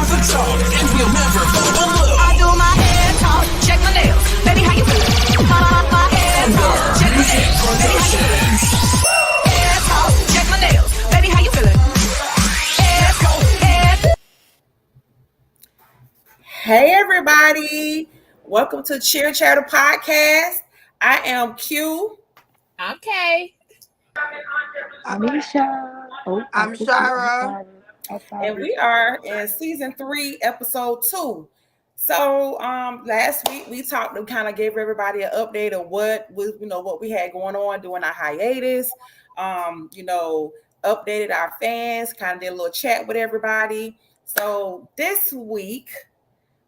the talk, and we'll never fall below. I do my hair talk, check my nails. Baby, how you feeling? My hair talk, check my nails. Productions. Hair talk, check my nails. Baby, how you feeling? Hair talk, hair. Hey everybody, welcome to Cheer Chatter Podcast. I am Q. Okay. Anisha. Oh, I'm Shara. And we are in season 3, episode 2. So last week we talked and kind of gave everybody an update of what we had going on during our hiatus. Updated our fans, kind of did a little chat with everybody. So this week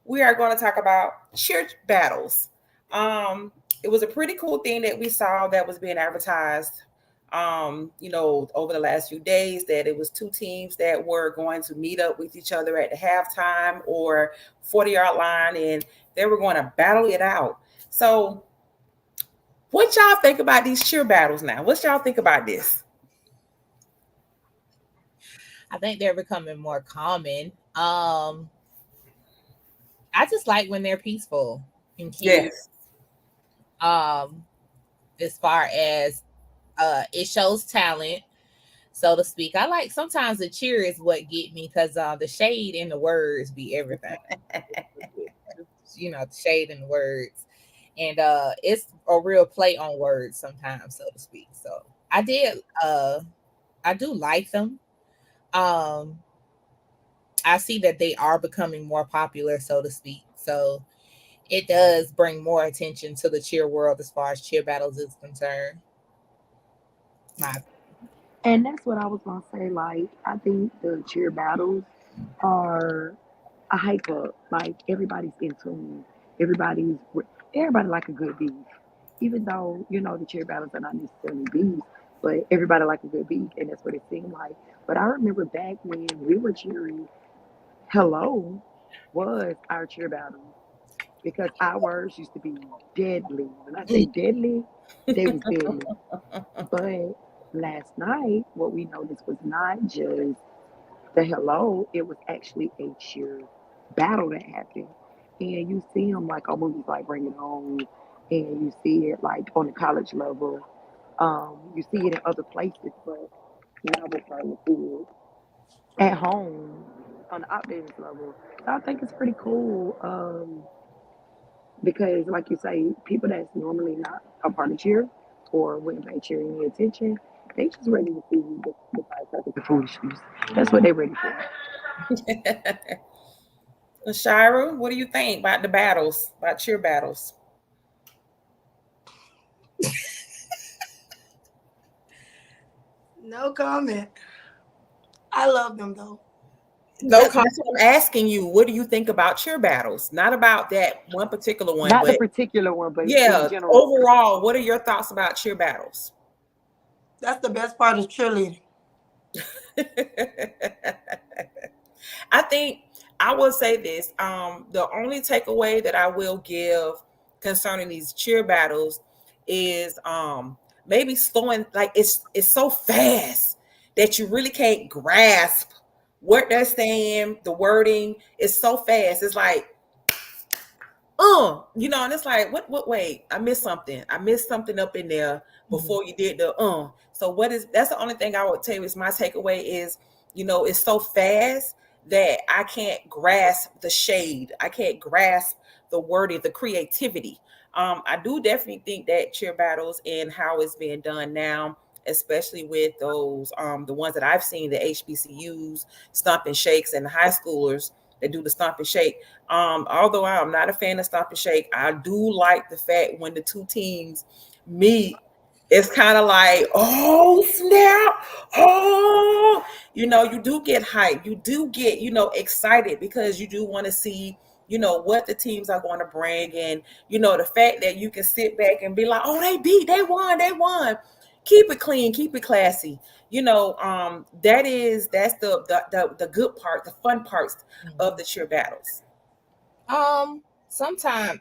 we are going to talk about cheer battles. It was a pretty cool thing that we saw that was being advertised over the last few days, that it was 2 teams that were going to meet up with each other at the halftime or 40-yard line, and they were going to battle it out. So what y'all think about these cheer battles now? What y'all think about this? I think they're becoming more common. I just like when they're peaceful and cute. Yes. As far as it shows talent, so to speak. I like sometimes the cheer is what get me, because the shade in the words be everything. The shade in the words, and it's a real play on words sometimes, so to speak. So I do like them. I see that they are becoming more popular, so to speak. So it does bring more attention to the cheer world as far as cheer battles is concerned. And that's what I was gonna say. Like, I think the cheer battles are a hype up. Like, everybody's in tune. Everybody like a good beef. Even though the cheer battles are not necessarily beef, but everybody like a good beef, and that's what it seemed like. But I remember back when we were cheering, "Hello" was our cheer battle, because ours used to be deadly. When I say deadly, they was deadly. But last night, what we noticed was not just the hello, it was actually a cheer battle that happened. And you see them like on movies like Bring It Home, and you see it like on the college level. You see it in other places, but now we're starting to see it at home on the updated level. So I think it's pretty cool. Because, like you say, people that's normally not a part of cheer or wouldn't pay cheer any attention, they just ready to see the firecrackers, the foolishness. That's what they ready for. Shira, what do you think about the battles, about cheer battles? No comment. I love them though. No, I'm asking you, what do you think about cheer battles? Not about that one particular one, Not but the particular one, but yeah, in general. overall, what are your thoughts about cheer battles? That's the best part of cheerleading. I think I will say this. The only takeaway that I will give concerning these cheer battles is maybe slowing, like it's so fast that you really can't grasp what they're saying. The wording is so fast. It's like, and it's like, wait, I missed something. I missed something up in there before you did the So that's the only thing I would tell you is my takeaway is, it's so fast that I can't grasp the shade. I can't grasp the wording, the creativity. I do definitely think that cheer battles and how it's being done now, especially with those, the ones that I've seen, the HBCUs, Stomp and Shakes, and the high schoolers that do the Stomp and Shake. Although I'm not a fan of Stomp and Shake, I do like the fact when the 2 teams meet, it's kind of like, oh, snap. Oh, you do get hyped. You do get, excited, because you do want to see, what the teams are going to bring. And, the fact that you can sit back and be like, oh, they won. Keep it clean, keep it classy. That's the good part, the fun parts of the cheer battles. Sometimes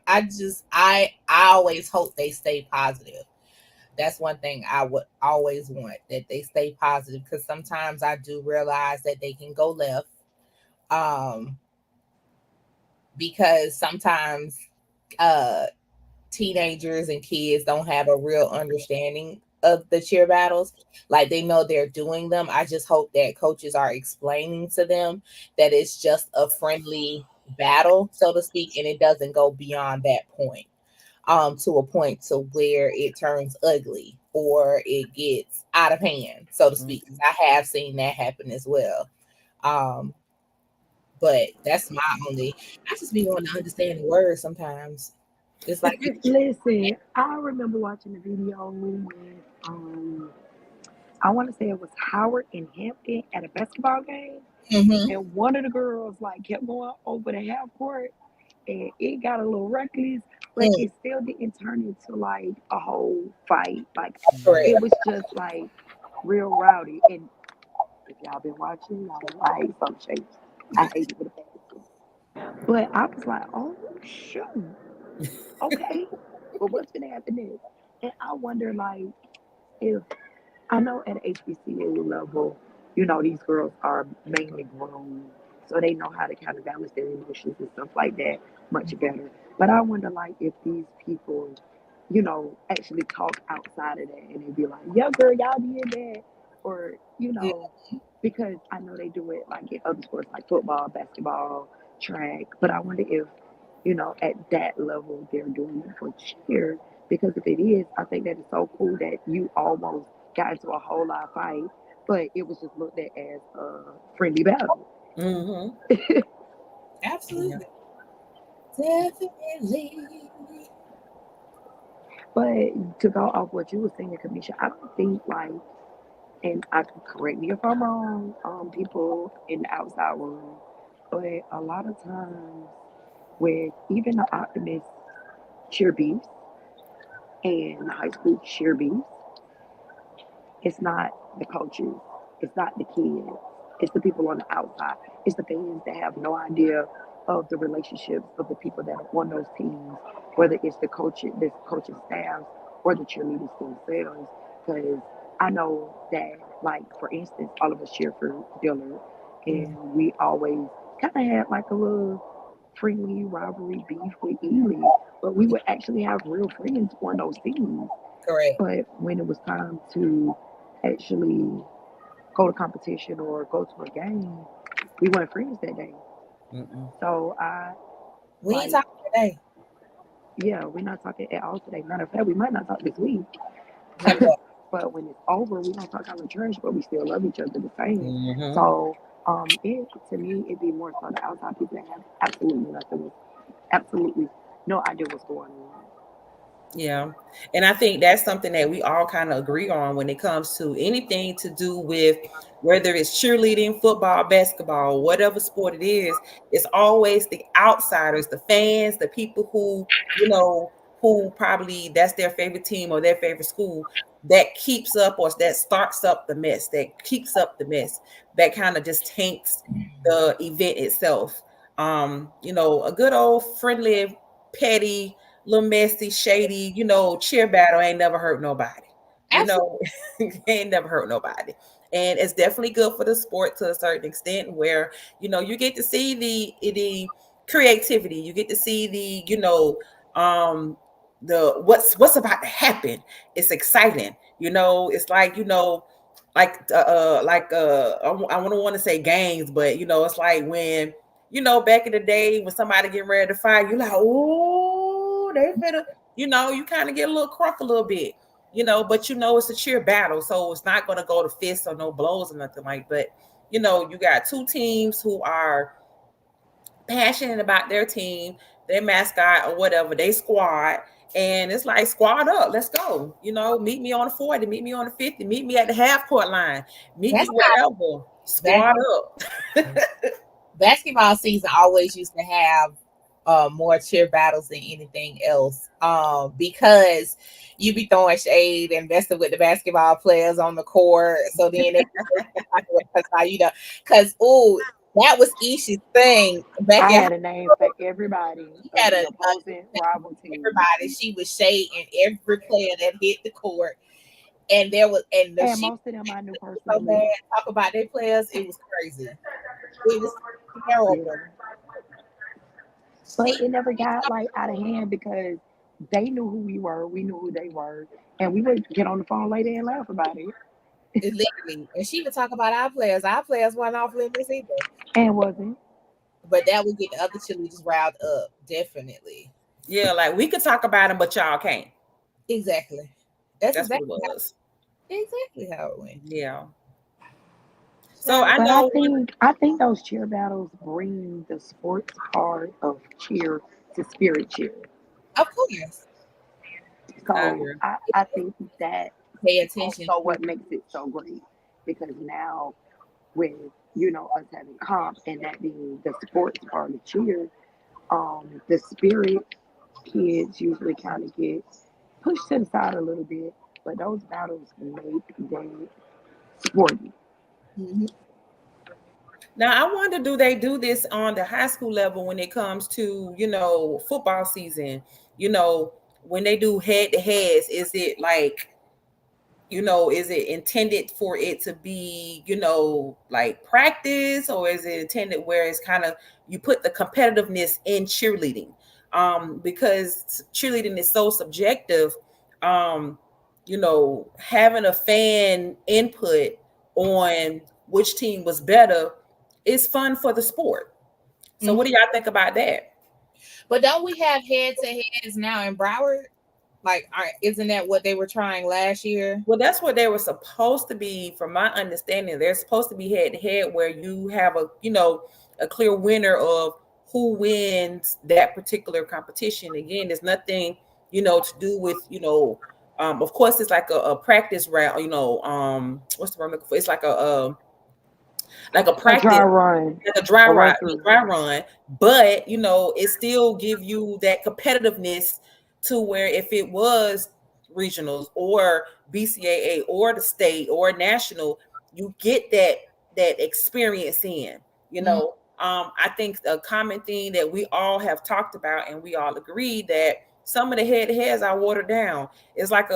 I always hope they stay positive. That's one thing I would always want, that they stay positive, because sometimes I do realize that they can go left. because sometimes teenagers and kids don't have a real understanding of the cheer battles. Like they know they're doing them. I just hope that coaches are explaining to them that it's just a friendly battle, so to speak, and it doesn't go beyond that point. To a point to where it turns ugly or it gets out of hand, so to speak. I have seen that happen as well. Um, but that's my only. I just be wanting to understand the words sometimes. It's like, Listen, I remember watching the video with I want to say it was Howard and Hampton at a basketball game, mhm, and one of the girls like kept going over the half court, and it got a little reckless, but mm, it still didn't turn into like a whole fight. Like correct. it was just like real rowdy. And if y'all been watching, y'all know I hate some shapes. I hate it with a passion. But I was like, oh shoot, okay. But what's gonna happen next? And I wonder like if I know at HBCU level, these girls are mainly grown, so they know how to kind of balance their emotions and stuff like that much better. But I wonder, like, if these people, actually talk outside of that and they be like, yeah, girl, y'all did that. Or, Yeah, because I know they do it like in other sports like football, basketball, track. But I wonder if, at that level they're doing it for cheer. Because if it is, I think that is so cool that you almost got into a whole lot of fight, but it was just looked at as a friendly battle. Mm-hmm. Yeah. absolutely, definitely. But to go off what you were saying, Kamisha, I don't think like, and I correct me if I'm wrong, people in the outside world, but a lot of times with even the Optimist cheer beefs and the high school cheer beefs, it's not the coaches, it's not the kids, it's the people on the outside. It's the fans that have no idea of the relationships of the people that are on those teams, whether it's the coaching staffs, or the cheerleaders themselves. Because I know that, like for instance, all of us cheer for Dillard, and we always kind of had like a little friendly rivalry beef with Ely, but we would actually have real friends on those teams. Correct. But when it was time to actually go to competition or go to a game, we weren't friends that day. Mm-mm. So I We ain't like, talking today. yeah, we're not talking at all today. Matter of fact, we might not talk this week. Hello. But when it's over, we don't talk our trash, but we still love each other the same. Mm-hmm. So it to me, it'd be more so the outside people that have absolutely no idea what's going on. Yeah. And I think that's something that we all kind of agree on when it comes to anything to do with whether it's cheerleading, football, basketball, whatever sport it is, it's always the outsiders, the fans, the people who probably that's their favorite team or their favorite school that keeps up or that starts up the mess, that keeps up the mess, that kind of just taints the event itself. A good old friendly, petty, little messy, shady, cheer battle ain't never hurt nobody. You Absolutely. know, ain't never hurt nobody. And it's definitely good for the sport to a certain extent where, you get to see the creativity. You get to see the what's about to happen. It's exciting. It's like, I don't want to say games, but it's like when back in the day when somebody getting ready to fight, you're like, oh, they finna, you kind of get a little crunk a little bit, but it's a cheer battle, so it's not gonna go to fists or no blows or nothing like. But you got two teams who are passionate about their team, their mascot or whatever, they squad. And it's like squad up, let's go. Meet me on the 40, meet me on the 50, meet me at the half court line, meet me That's how wherever. that Squad up. basketball season always used to have more cheer battles than anything else. Because you be throwing shade and messing with the basketball players on the court. So then they because that was Ishi's thing back I in high had a name for everybody school. She of had the a opposing rival team. everybody. She was shading every player that hit the court. And there was And she most of them I knew was so personally. mad talk about their players. It was crazy. It was terrible. Yeah. But it never got like out of hand because they knew who we were, we knew who they were, and we would get on the phone later and laugh about it. It literally, and she would talk about our players. Our players weren't off limits either, And wasn't. but that would get the other cheerleaders riled up. Definitely, Yeah, like we could talk about them, but y'all can't. exactly. That's That's what it exactly was. how it went. Yeah. So So, I But I know one. think I think those cheer battles bring the sports part of cheer to spirit cheer. of course, I So agree. I think that pay is attention also to. what makes it so great because now with us having comp and that being the sports part of cheer, the spirit kids usually kind of get pushed to the side a little bit, but those battles make them sporty. Mhm. Now I wonder, do they do this on the high school level when it comes to football season? You know, when they do head to heads, is it like is it intended for it to be, like practice, or is it intended where it's kind of you put the competitiveness in cheerleading? Because cheerleading is so subjective. Um, having a fan input on which team was better is fun for the sport. So Mhm. what do y'all think about that? But don't we have head to heads now in Broward? Like, isn't that what they were trying last year? Well, that's what they were supposed to be, from my understanding. They're supposed to be head to head, where you have a clear winner of who wins that particular competition. Again, there's nothing, to do with, of course, it's like a practice round. What's the word I'm looking for? It's like a A practice, dry run, like a dry a run, run through. but it still give you that competitiveness to where if it was regionals or BCAA or the state or national, you get that experience in. Mhm. I think a common thing that we all have talked about and we all agree that some of the head to heads are watered down. It's like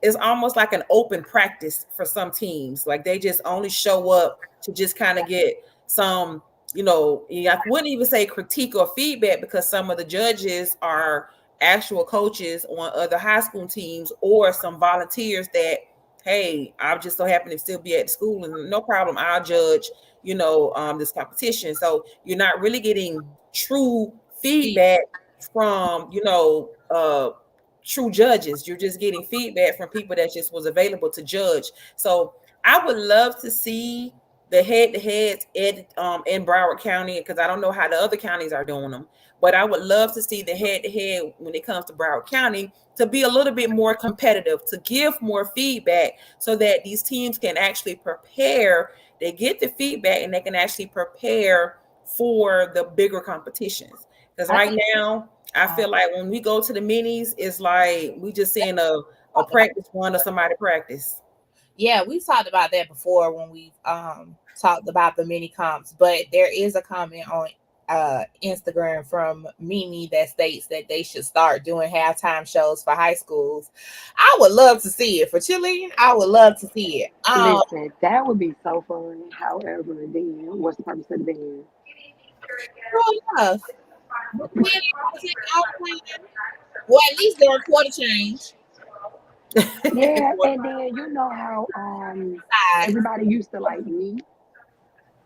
it's almost like an open practice for some teams. Like they just only show up to just kind of get some, I wouldn't even say critique or feedback, because some of the judges are actual coaches on other high school teams or some volunteers that, hey, I'm just so happy to still be at the school and no problem, I'll judge, this competition. So you're not really getting true feedback from, true judges. You're just getting feedback from people that just was available to judge. So I would love to see the head-to-heads in Broward County, because I don't know how the other counties are doing them, but I would love to see the head-to-head when it comes to Broward County to be a little bit more competitive, to give more feedback so that these teams can actually prepare. They get the feedback and they can actually prepare for the bigger competitions. Because I right think. now, I feel like when we go to the minis, it's like we just seeing a practice one or somebody practice. Yeah, we've talked about that before when we've talked about the mini comps, but there is a comment on Instagram from Mimi that states that they should start doing halftime shows for high schools. I would love to see it for cheerleading. I would love to see it. Listen, that would be so fun. However, then what's the purpose of the band? Well, enough. But then I was playing, well, at least during quarter change. Yeah, and then you know how Side. everybody used to like meet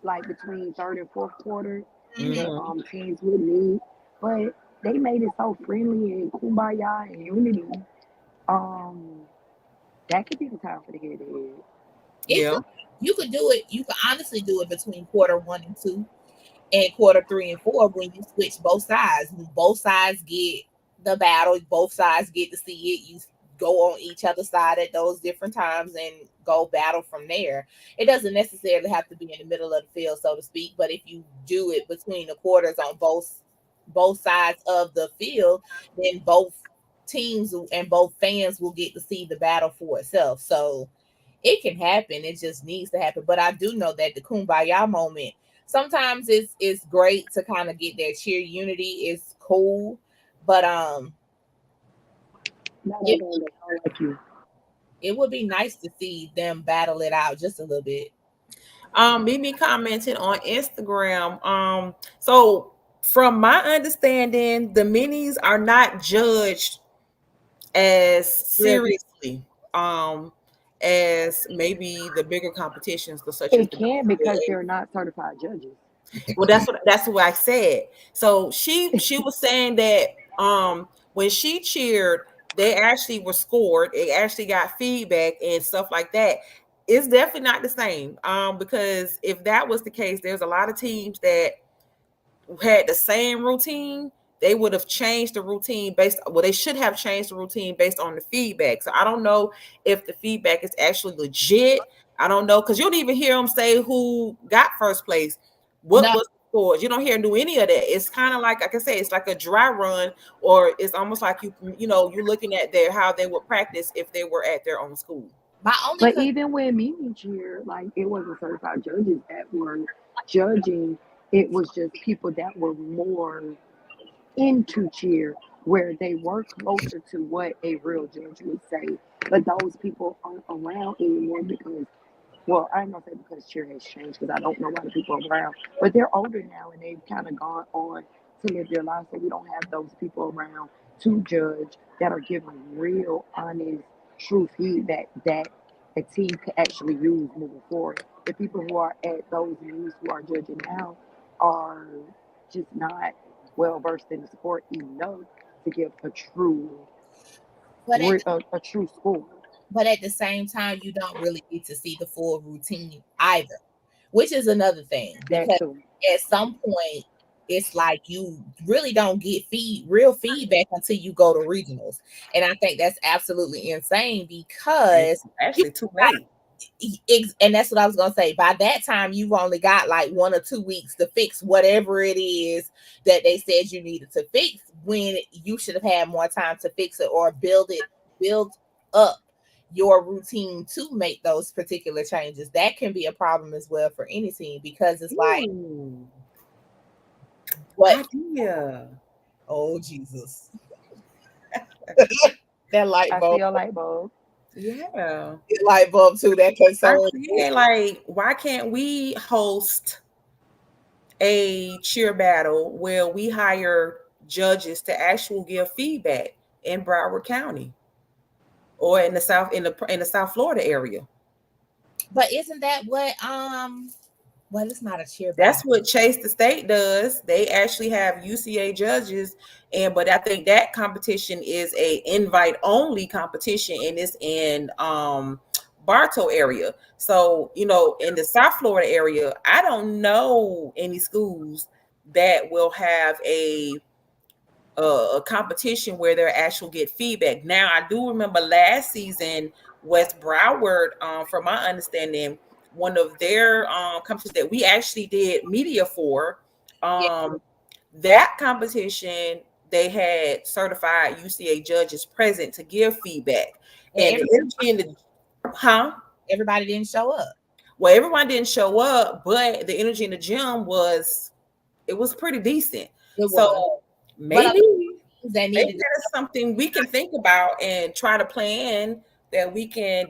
like between third and fourth quarter. The Mhm. teams would meet, but they made it so friendly and kumbaya and unity. Um, that could be the time for the head to head. It Yeah. could, you could do it. You could honestly do it between quarter 1 and 2 and quarter 3 and 4 when you switch both sides. When both sides get the battle, both sides get to see it. You go on each other's side at those different times and go battle from there. It doesn't necessarily have to be in the middle of the field, so to speak. But if you do it between the quarters on both sides of the field, then both teams and both fans will get to see the battle for itself. So it can happen. It just needs to happen. But I do know that the kumbaya moment sometimes it's great to kind of get that cheer unity. It's cool, but Not it everybody that don't like you. it would be nice to see them battle it out just a little bit. Mimi commented on Instagram. So From my understanding, the minis are not judged as Really? seriously as maybe the bigger competitions, such as It the can because WNBA. they're not certified judges. Well, that's what I said. So she was saying that when she cheered, they actually were scored. They actually got feedback and stuff like that. It's definitely not the same. Because if that was the case, there's a lot of teams that had the same routine, they would have changed the routine based, well, they should have changed the routine based on the feedback. So I don't know if the feedback is actually legit. I don't know, because you don't even hear them say who got first place, what No, was the scores. You don't hear them do any of that. It's kind of like I said, it's like a dry run, or it's almost like you're looking at their how they would practice if they were at their own school. my only But even when Mimi cheered, like it wasn't certified judges that were judging. It was just people that were more into cheer, where they were closer to what a real judge would say. But those people aren't around anymore because, well, I'm not saying because cheer has changed because I don't know a lot of people around, but they're older now and they've kind of gone on to live their lives. So we don't have those people around to judge that are giving real, honest, true feedback that a team could actually use moving forward. The people who are at those meetings who are judging now are just not well versed in the sport enough to give a but at a true score. but at the same time, you don't really get to see the full routine either, which is another thing That because too. at some point it's like you really don't get real feedback until you go to regionals, and I think that's absolutely insane It's because you actually too late. and that's what I was gonna say. By that time, you've only got like 1 or 2 weeks to fix whatever it is that they said you needed to fix. When you should have had more time to fix it or build up your routine to make those particular changes. That can be a problem as well for any team because it's like Ooh, what? idea. Oh Jesus, that light I see bulb, a light bulb. Yeah. light bulb too. That I concerns me. said, like, why can't we host a cheer battle where we hire judges to actually give feedback in Broward County or in the South Florida area? But isn't that what? Well, it's not a cheer That's battle. what Chase the State does. They actually have UCA judges, but I think that competition is a invite only competition, and it's in Bartow area. So in the South Florida area, I don't know any schools that will have a competition where they actually get feedback. Now, I do remember last season, West Broward, from my understanding, one of their competitions that we actually did media for, Yeah, that competition, they had certified UCA judges present to give feedback. and And the energy in the, huh? everybody didn't show up. Well, everyone didn't show up, but the energy in the gym was pretty decent. It was, So but a lot maybe of things that maybe needed to. that is something we can think about and try to plan, that we can,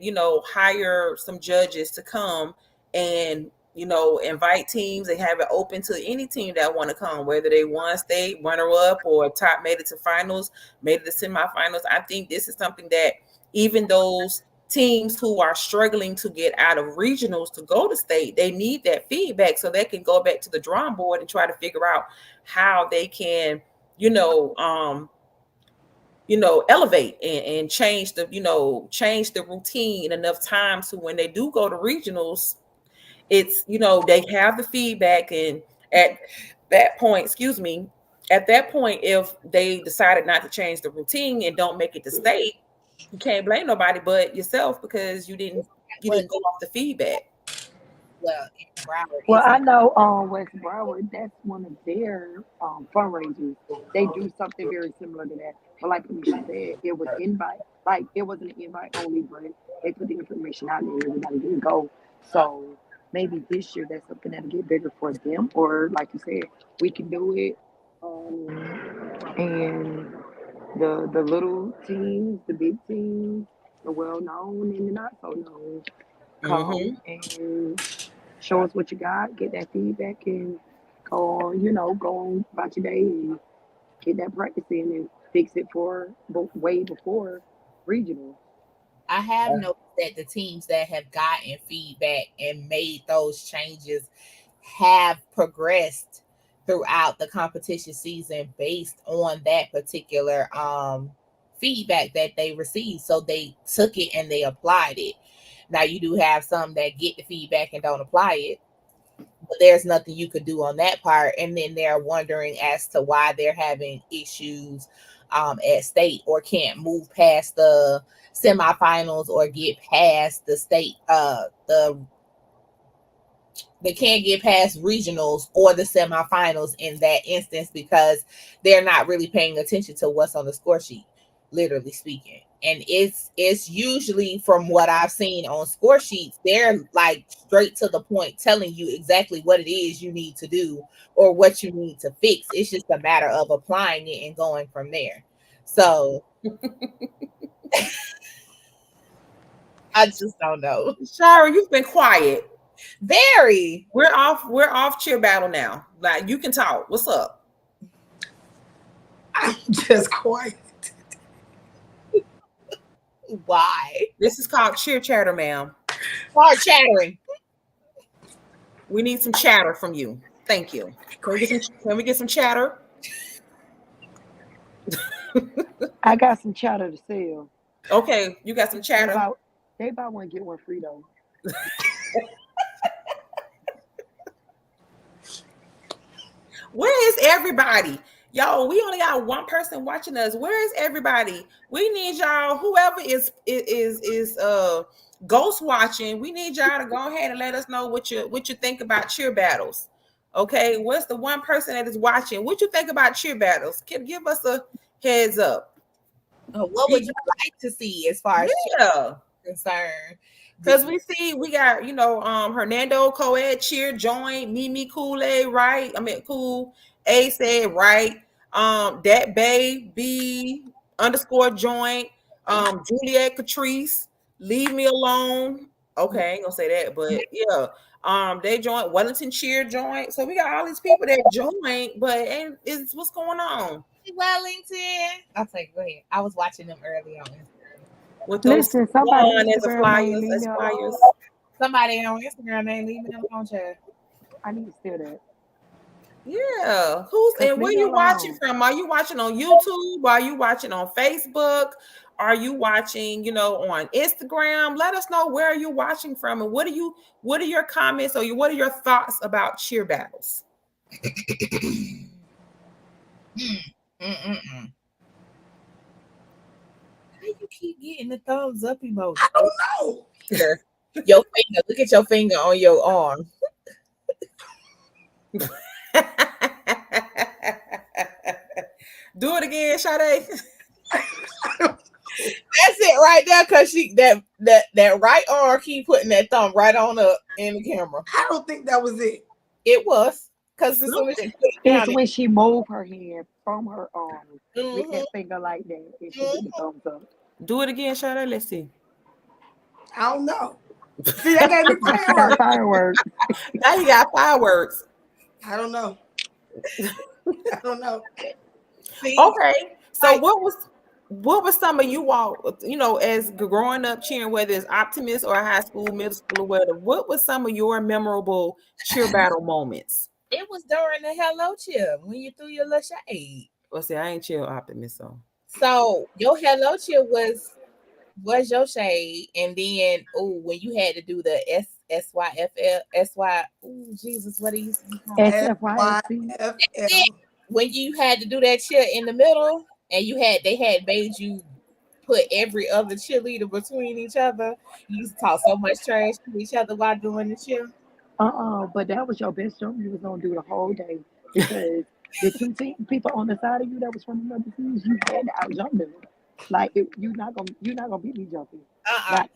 hire some judges to come and, invite teams and have it open to any team that want to come, whether they won state, runner up, or top, made it to finals, made it to semifinals. I think this is something that even those teams who are struggling to get out of regionals to go to state, they need that feedback so they can go back to the drawing board and try to figure out how they can, you know, um, elevate and change the routine enough time to when they do go to regionals, it's, they have the feedback. And at that point, excuse me, at that point, if they decided not to change the routine and don't make it to state, you can't blame nobody but yourself because you didn't you Well, didn't go off the feedback. well, in Broward, Well, it's I not. know West Broward, that's one of their fundraisers. They do something very similar to that. But like Alicia said, it was invite, like it wasn't an invite only, but they put the information out there, everybody didn't go. So maybe this year that's something that'll get bigger for them, or like you said, we can do it. And the little teams, the big teams, the well known and the not so known, come Hmm. and show us what you got, get that feedback, and Go on, go on about your day and get that practice in and fix it for way before regional. I have noticed that the teams that have gotten feedback and made those changes have progressed throughout the competition season based on that particular feedback that they received. So they took it and they applied it. Now you do have some that get the feedback and don't apply it, but there's nothing you could do on that part. And then they're wondering as to why they're having issues at state or can't move past the semifinals or get past the state they can't get past regionals or the semifinals in that instance because they're not really paying attention to what's on the score sheet, literally speaking. And it's usually, from what I've seen on score sheets, they're like straight to the point, telling you exactly what it is you need to do or what you need to fix. It's just a matter of applying it and going from there. So I just don't know. Shara, you've been quiet. Very. We're off cheer battle now. Like, you can talk. What's up? I'm just quiet. Why? This is called cheer chatter, ma'am. Hard chattering. We need some chatter from you. Thank you. Can we get some chatter? I got some chatter to sell. Okay, you got some chatter. They buy one get one free though. Where is everybody? Yo, we only got one person watching us. Where is everybody? We need y'all. Whoever is ghost watching, we need y'all to go ahead and let us know what you think about cheer battles. Okay, what's the one person that is watching? What you think about cheer battles? Can give us a heads up. What would you like to see as far as cheer concerned? Because we got, Hernando co-ed cheer joint, Mimi Kool-Aid, right? I mean, Cool A said, right. That Bay B _ joint, Juliet Catrice, Leave Me Alone. Okay, I ain't gonna say that, but yeah. They joined Wellington cheer joint. So we got all these people that joined, but it's what's going on? Wellington. I'll say, go ahead. I was watching them early on. With those Listen, somebody as a flyers, as flyers. Somebody on Instagram ain't leave me alone, chat. I need to steal that. Yeah. And where you watching from? Are you watching on YouTube? Are you watching on Facebook? Are you watching, on Instagram? Let us know where you're watching from and what are your comments or what are your thoughts about cheer battles? How you keep getting the thumbs up emoji? I don't know. Your finger. Look at your finger on your arm. Do it again, Sade. That's it right there, cause that right arm keep putting that thumb right on up in the camera. I don't think that was it. It was, cause as soon as she put it down, it's when she moved her hand from her arm with that finger like that, and she did the thumbs up. Do it again, Sade. Let's see. I don't know. See, I gave me fireworks. Fireworks. Now you got fireworks. I don't know. I don't know. See? Okay. So what was some of you all, as growing up cheering, whether it's Optimist or high school, middle school, or whatever, what was some of your memorable cheer battle moments? It was during the Hello Cheer when you threw your little shade. Well, see, I ain't cheer Optimist, So your Hello Cheer was your shade, and then when you had to do the SYFL, Jesus, what do you call SFYFC. when you had to do that cheer in the middle, and they had made you put every other cheerleader between each other. You used to talk so much trash to each other while doing the cheer. But that was your best jump you was gonna do the whole day because the two people on the side of you that was from another team, you had to out jump them. Like you're not gonna beat me jumping.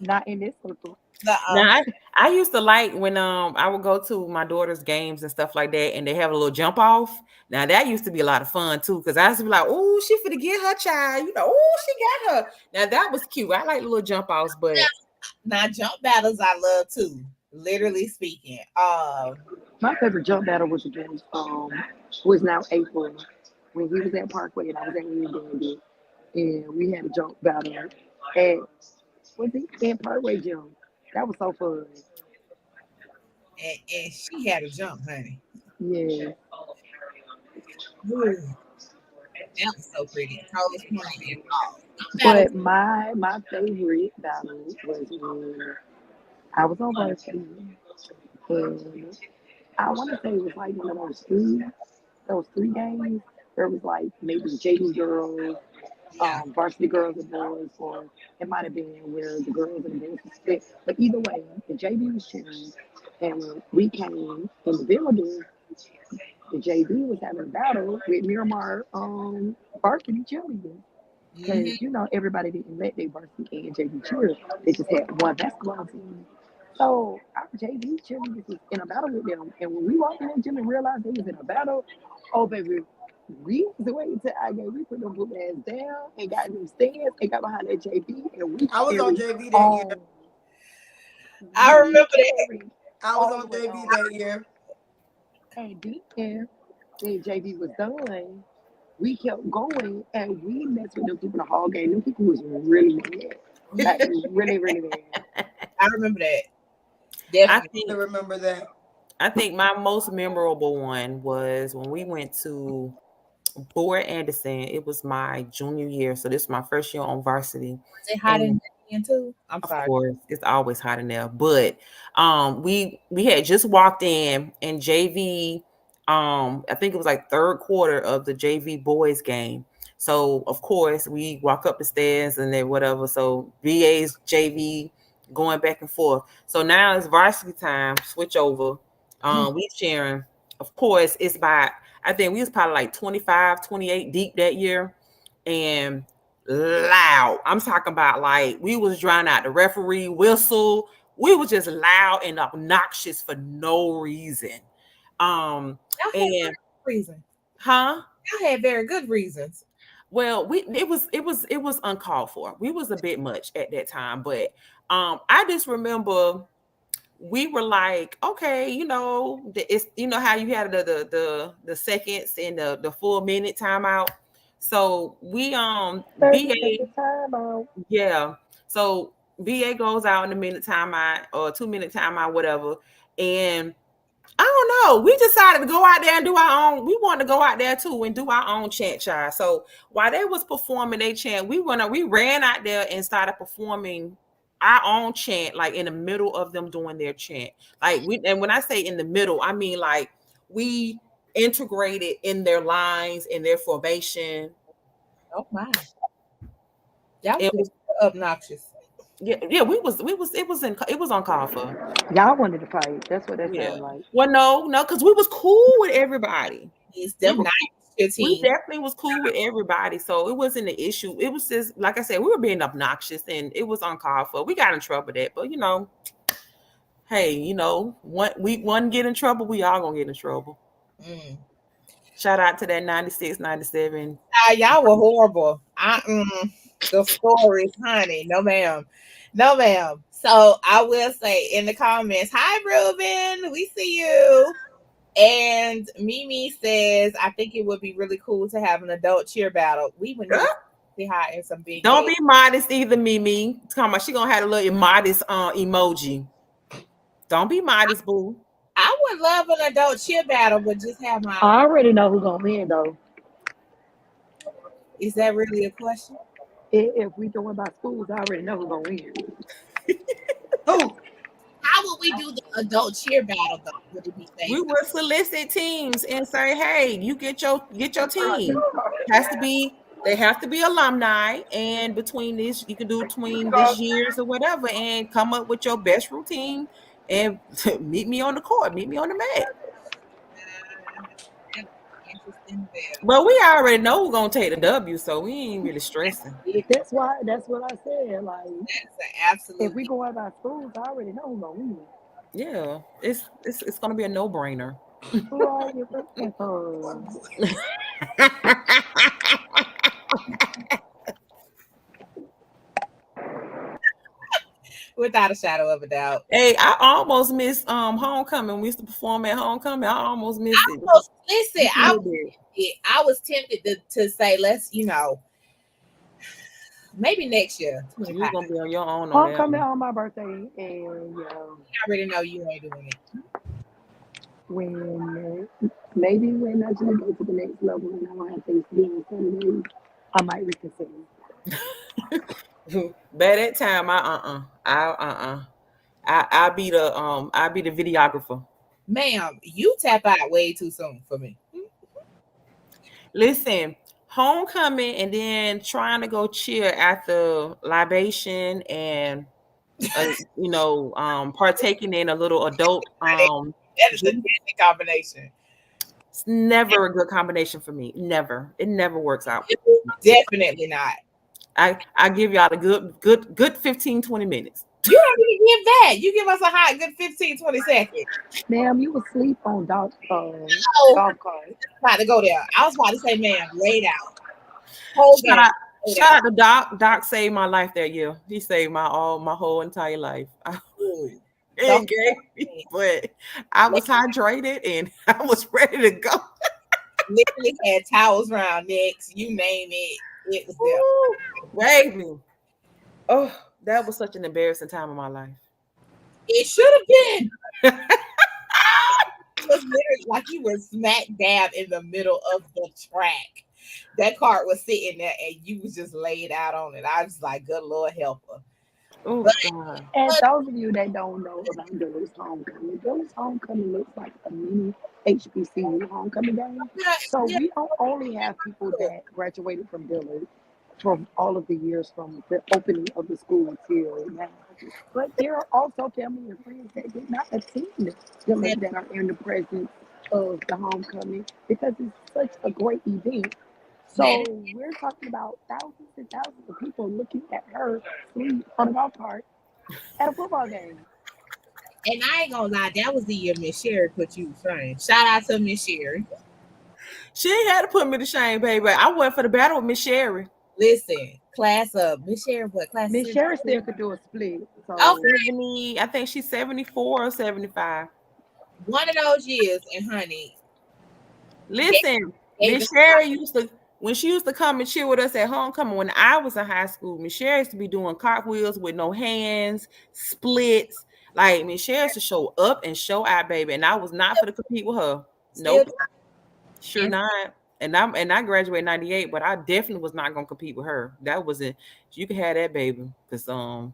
Not in this circle. Now, I used to like when I would go to my daughter's games and stuff like that, and they have a little jump off. Now that used to be a lot of fun too, because I used to be like, "Oh, she finna get her child," "Oh, she got her." Now that was cute. I like little jump offs, but now jump battles I love too. Literally speaking, My favorite jump battle was against was now April when he was at Parkway and I was at Union and we had a jump battle at was it in Parkway Gym. That was so fun. And she had a jump, honey. Yeah. Ooh, that was so pretty. Toes pointed and all. Jump But battles. my favorite battle was when I was on varsity and I want to say it was like one of those three games where it was like maybe JV girls, Yeah. varsity girls and boys, or it might have been where the girls and the boys were split. But either way, the JV was cheering, and when we came in the building, the JV was having a battle with Miramar varsity cheerleaders. Hmm. Because, everybody didn't let their varsity and JV cheer. They just had one basketball team. So our JV cheerleaders was in a battle with them. And when we walked in the gym and realized they was in a battle, oh, baby, we was waiting till I gave we put them book ass down and got them stands and got behind that JV and we I was on carried JV that year. on. I We remember that. carried I was all the on way JV on. that year. And then when JV was done, we kept going and we messed with them people the whole game. Them people was really mad. Like really, really mad. I remember that. I Definitely. I think remember that. I think my most memorable one was when we went to Board Anderson. It was my junior year, so this was my first year on varsity. Was it hot in And the end too? I'm of sorry. course, it's always hot in there. But we had just walked in and JV, I think it was like third quarter of the JV boys game. So of course we walk up the stairs and then whatever. So BA's JV going back and forth. So now it's varsity time, switch over. We cheering. Of course, it's by I think we was probably like 25, 28 deep that year. And loud. I'm talking about like we was drowning out the referee whistle. We was just loud and obnoxious for no reason. Y'all had And reasons. huh? Y'all had very good reasons. Well, it was uncalled for. We was a bit much at that time, but I just remember we were like, okay, it's how you had the seconds and the full minute timeout. So we 30-second BA timeout. yeah. So BA goes out in a minute timeout or 2 minute timeout, whatever. And I don't know. We decided to go out there and do our own. We wanted to go out there too and do our own chant, child. So while they was performing their chant, we ran out there and started performing our own chant, like in the middle of them doing their chant. And when I say in the middle, I mean like we integrated in their lines, in their formation. Oh my. Y'all It was was obnoxious. yeah, it was on call for. Y'all wanted to fight. That's what that Yeah. sounded like. Well, no, because we was cool with everybody. It's We them were nights, your we team. definitely was cool with everybody, so it wasn't an issue. It was just like I said, we were being obnoxious, and it was uncalled for. We got in trouble with that, but hey, one get in trouble, we all gonna get in trouble. Mm. Shout out to that 96, 97. Y'all were horrible. The stories, honey. No, ma'am. No, ma'am. So I will say in the comments, hi, Ruben. We see you. And Mimi says, I think it would be really cool to have an adult cheer battle. We would need to see high in some big Don't heads. be modest either, Mimi. Talking about she gonna have a little immodest emoji. Don't be modest, boo. I would love an adult cheer battle, but just have my. I already know who's gonna win though. Is that really a question? If we doing by schools, I already know who's gonna win. Who? How would we do the adult cheer battle though? Would it be safe? We would solicit teams and say, "Hey, you get your team. They have to be alumni, and between this, you can do between this years or whatever, and come up with your best routine and meet me on the court, meet me on the mat." Interesting battle. But we already know who's gonna take the W, so we ain't really stressing. That's what I said. Like That's if we absolutely. go by schools, I already know who's gonna win. Yeah, it's gonna be a no brainer. Who are you looking for? Well, without a shadow of a doubt. Hey, I almost missed homecoming. We used to perform at homecoming. I almost missed it. Listen, Just a little bit. I was tempted to say, let's, maybe next year. You was gonna be on your own on that Homecoming one. on my birthday, and I already know you ain't doing it. when maybe when I just go to the next level and I don't have Thanksgiving Sundays, I might reconsider. By that time, I'll be the videographer. Ma'am, you tap out way too soon for me. Listen, homecoming and then trying to go cheer after libation and partaking in a little adult That is a juice. deadly combination. It's never a good combination for me. Never. It never works out. Definitely not. I give y'all a good 15, 20 minutes. You don't even give that. You give us a hot good 15, 20 seconds. Ma'am, you asleep on golf Oh, golf cart. about to go there. I was about to say, ma'am, laid out. Whole game. Shout out to Doc. Doc saved my life that year. He saved my whole entire life. Ooh. It gave me, but I was hydrated and I was ready to go. Literally had towels around necks. You name it. It was there. Baby. Oh, that was such an embarrassing time of my life. It should have been. It was literally like you were smack dab in the middle of the track. That cart was sitting there and you was just laid out on it. I was like, good Lord help her. Oh, God. And those of you that don't know about Dillard's homecoming looks like a mini HBCU homecoming game. So we don't only have people that graduated from Dillard from all of the years from the opening of the school till now, but there are also family and friends that did not attend Dillard that are in the presence of the homecoming because it's such a great event. So we're talking about thousands and thousands of people looking at her sleep on a golf cart at a football game. And I ain't gonna lie, that was the year Miss Sherry put you to shame. Shout out to Miss Sherry. She ain't had to put me to shame, baby. I went for the battle with Miss Sherry. Listen, class up. Miss Sherry, what class? Miss Sherry still could do a split. So I think she's 74 or 75. One of those years, and honey. Listen, Miss Sherry when she used to come and cheer with us at homecoming when I was in high school, Miss Sherry used to be doing cartwheels with no hands, splits. Like Miss Sherry used to show up and show out, baby. And I was not for to compete with her. Nope. Sure not. And I graduated in 98, but I definitely was not gonna compete with her. That wasn't you can have that, baby. Because the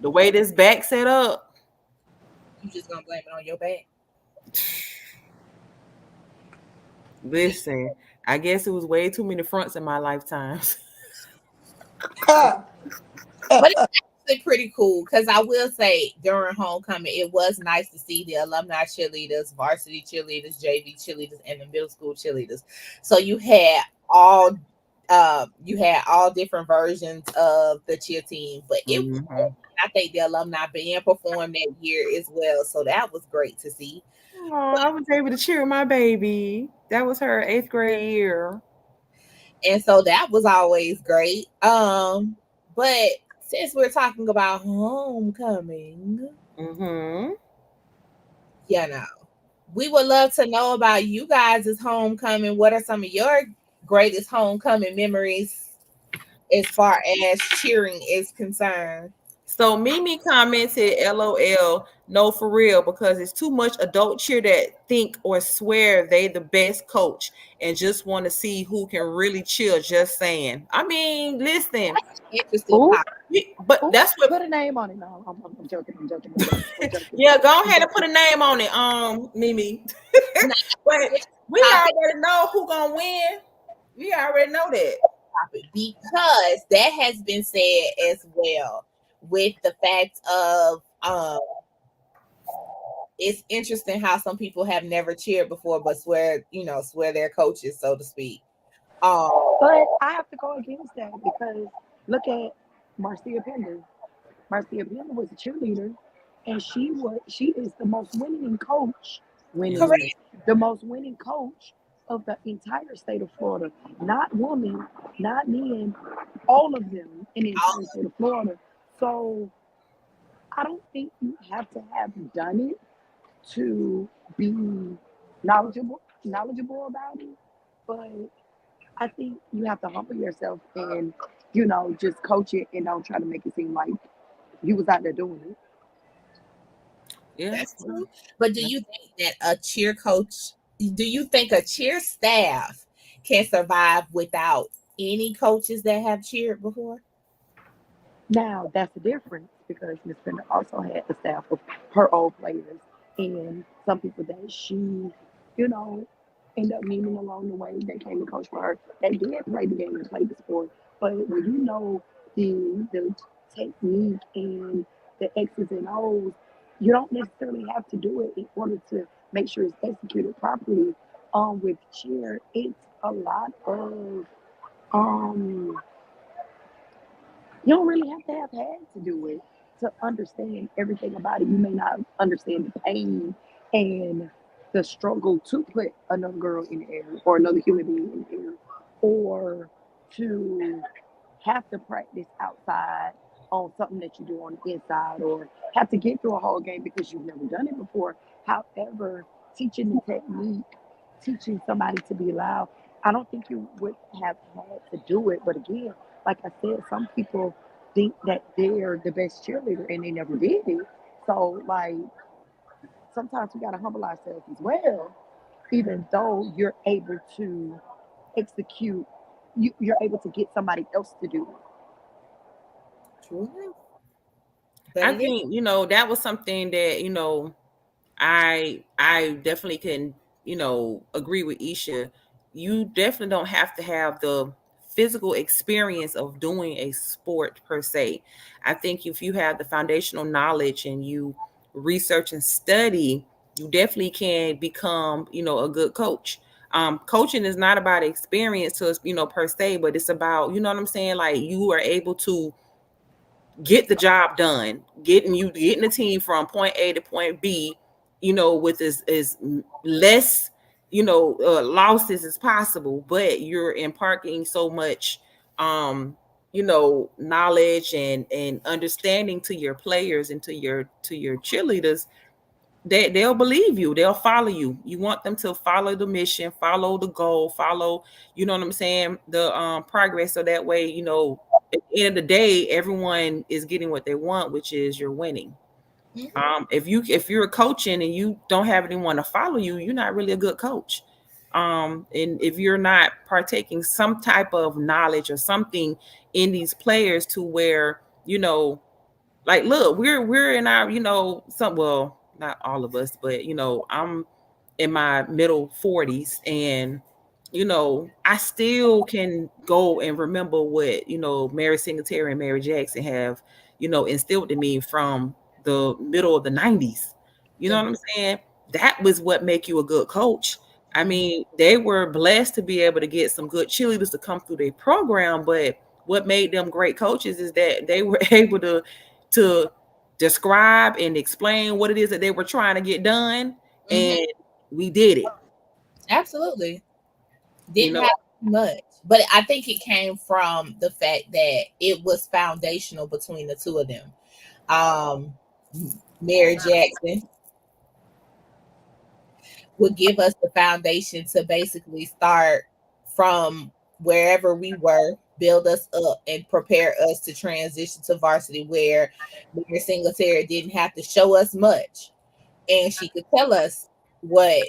way this back set up. You just gonna blame it on your back. Listen, I guess it was way too many fronts in my lifetimes. But it's actually pretty cool because I will say during homecoming, it was nice to see the alumni cheerleaders, varsity cheerleaders, JV cheerleaders, and the middle school cheerleaders. So you had all different versions of the cheer team, but I think the alumni band performed that year as well. So that was great to see. Oh, I was able to cheer my baby. That was her 8th grade year. And so that was always great. But since we're talking about homecoming, we would love to know about you guys' homecoming. What are some of your greatest homecoming memories as far as cheering is concerned? So Mimi commented, LOL, no, for real, because it's too much adult cheer that think or swear they the best coach and just want to see who can really chill. Just saying. I mean, listen. But that's what put a name on it. No, I'm joking. I'm joking. Yeah, go ahead and put a name on it, Mimi. But we already know who gonna win. We already know that. Because that has been said as well. With the fact of it's interesting how some people have never cheered before but swear their coaches, so to speak. But I have to go against that because look at Marcia Pender. Marcia Pender was a cheerleader and she is the most winning coach. The most winning coach of the entire state of Florida. Not women, not men, all of them in the entire state of Florida. So I don't think you have to have done it to be knowledgeable about it. But I think you have to humble yourself and, just coach it and don't try to make it seem like you was out there doing it. Yeah. That's true. But do you think that a cheer coach, do you think a cheer staff can survive without any coaches that have cheered before? Now that's the difference because Miss Fender also had a staff of her old players and some people that she, you know, ended up meeting along the way. They came to coach for her. They did play the game and play the sport, but when you know the technique and the X's and O's, you don't necessarily have to do it in order to make sure it's executed properly. With cheer, it's a lot of um you don't really have to have had to do it to understand everything about it. You may not understand the pain and the struggle to put another girl in the air or another human being in the air or to have to practice outside on something that you do on the inside or have to get through a whole game because you've never done it before. However, teaching the technique, teaching somebody to be loud, I don't think you would have had to do it. But again, like I said, some people think that they're the best cheerleader and they never did it. So, like, sometimes we got to humble ourselves as well, even though you're able to execute, you're able to get somebody else to do it. True. But I it is. think, that was something that, I definitely can, agree with Isha. You definitely don't have to have the physical experience of doing a sport per se. I think if you have the foundational knowledge and you research and study, you definitely can become, a good coach. Coaching is not about experience to us, per se, but it's about, you know what I'm saying? Like you are able to get the job done, getting the team from point A to point B, with as less, losses as possible. But you're imparting so much, knowledge and understanding to your players and to your cheerleaders, they'll believe you, they'll follow you. You want them to follow the mission, follow the goal, follow, you know what I'm saying, the progress, so that way, at the end of the day, everyone is getting what they want, which is you're winning. Mhm. If you're coaching and you don't have anyone to follow you, you're not really a good coach. And if you're not partaking some type of knowledge or something in these players to where, like, look, we're in our, some, well, not all of us, but I'm in my middle 40s, and I still can go and remember what, Mary Singletary and Mary Jackson have, instilled in me from the middle of the 90s. You know Yeah. what I'm saying? That was what make you a good coach. I Mhm. mean, they were blessed to be able to get some good cheerleaders to come through their program, but what made them great coaches is that they were able to describe and explain what it is that they were trying to get done, Mhm. and we did it. Absolutely. You Didn't know, have much, but I think it came from the fact that it was foundational between the two of them. Um, Mary Jackson would give us the foundation to basically start from wherever we were, build us up, and prepare us to transition to varsity, where Mary Singletary didn't have to show us much, and she could tell us what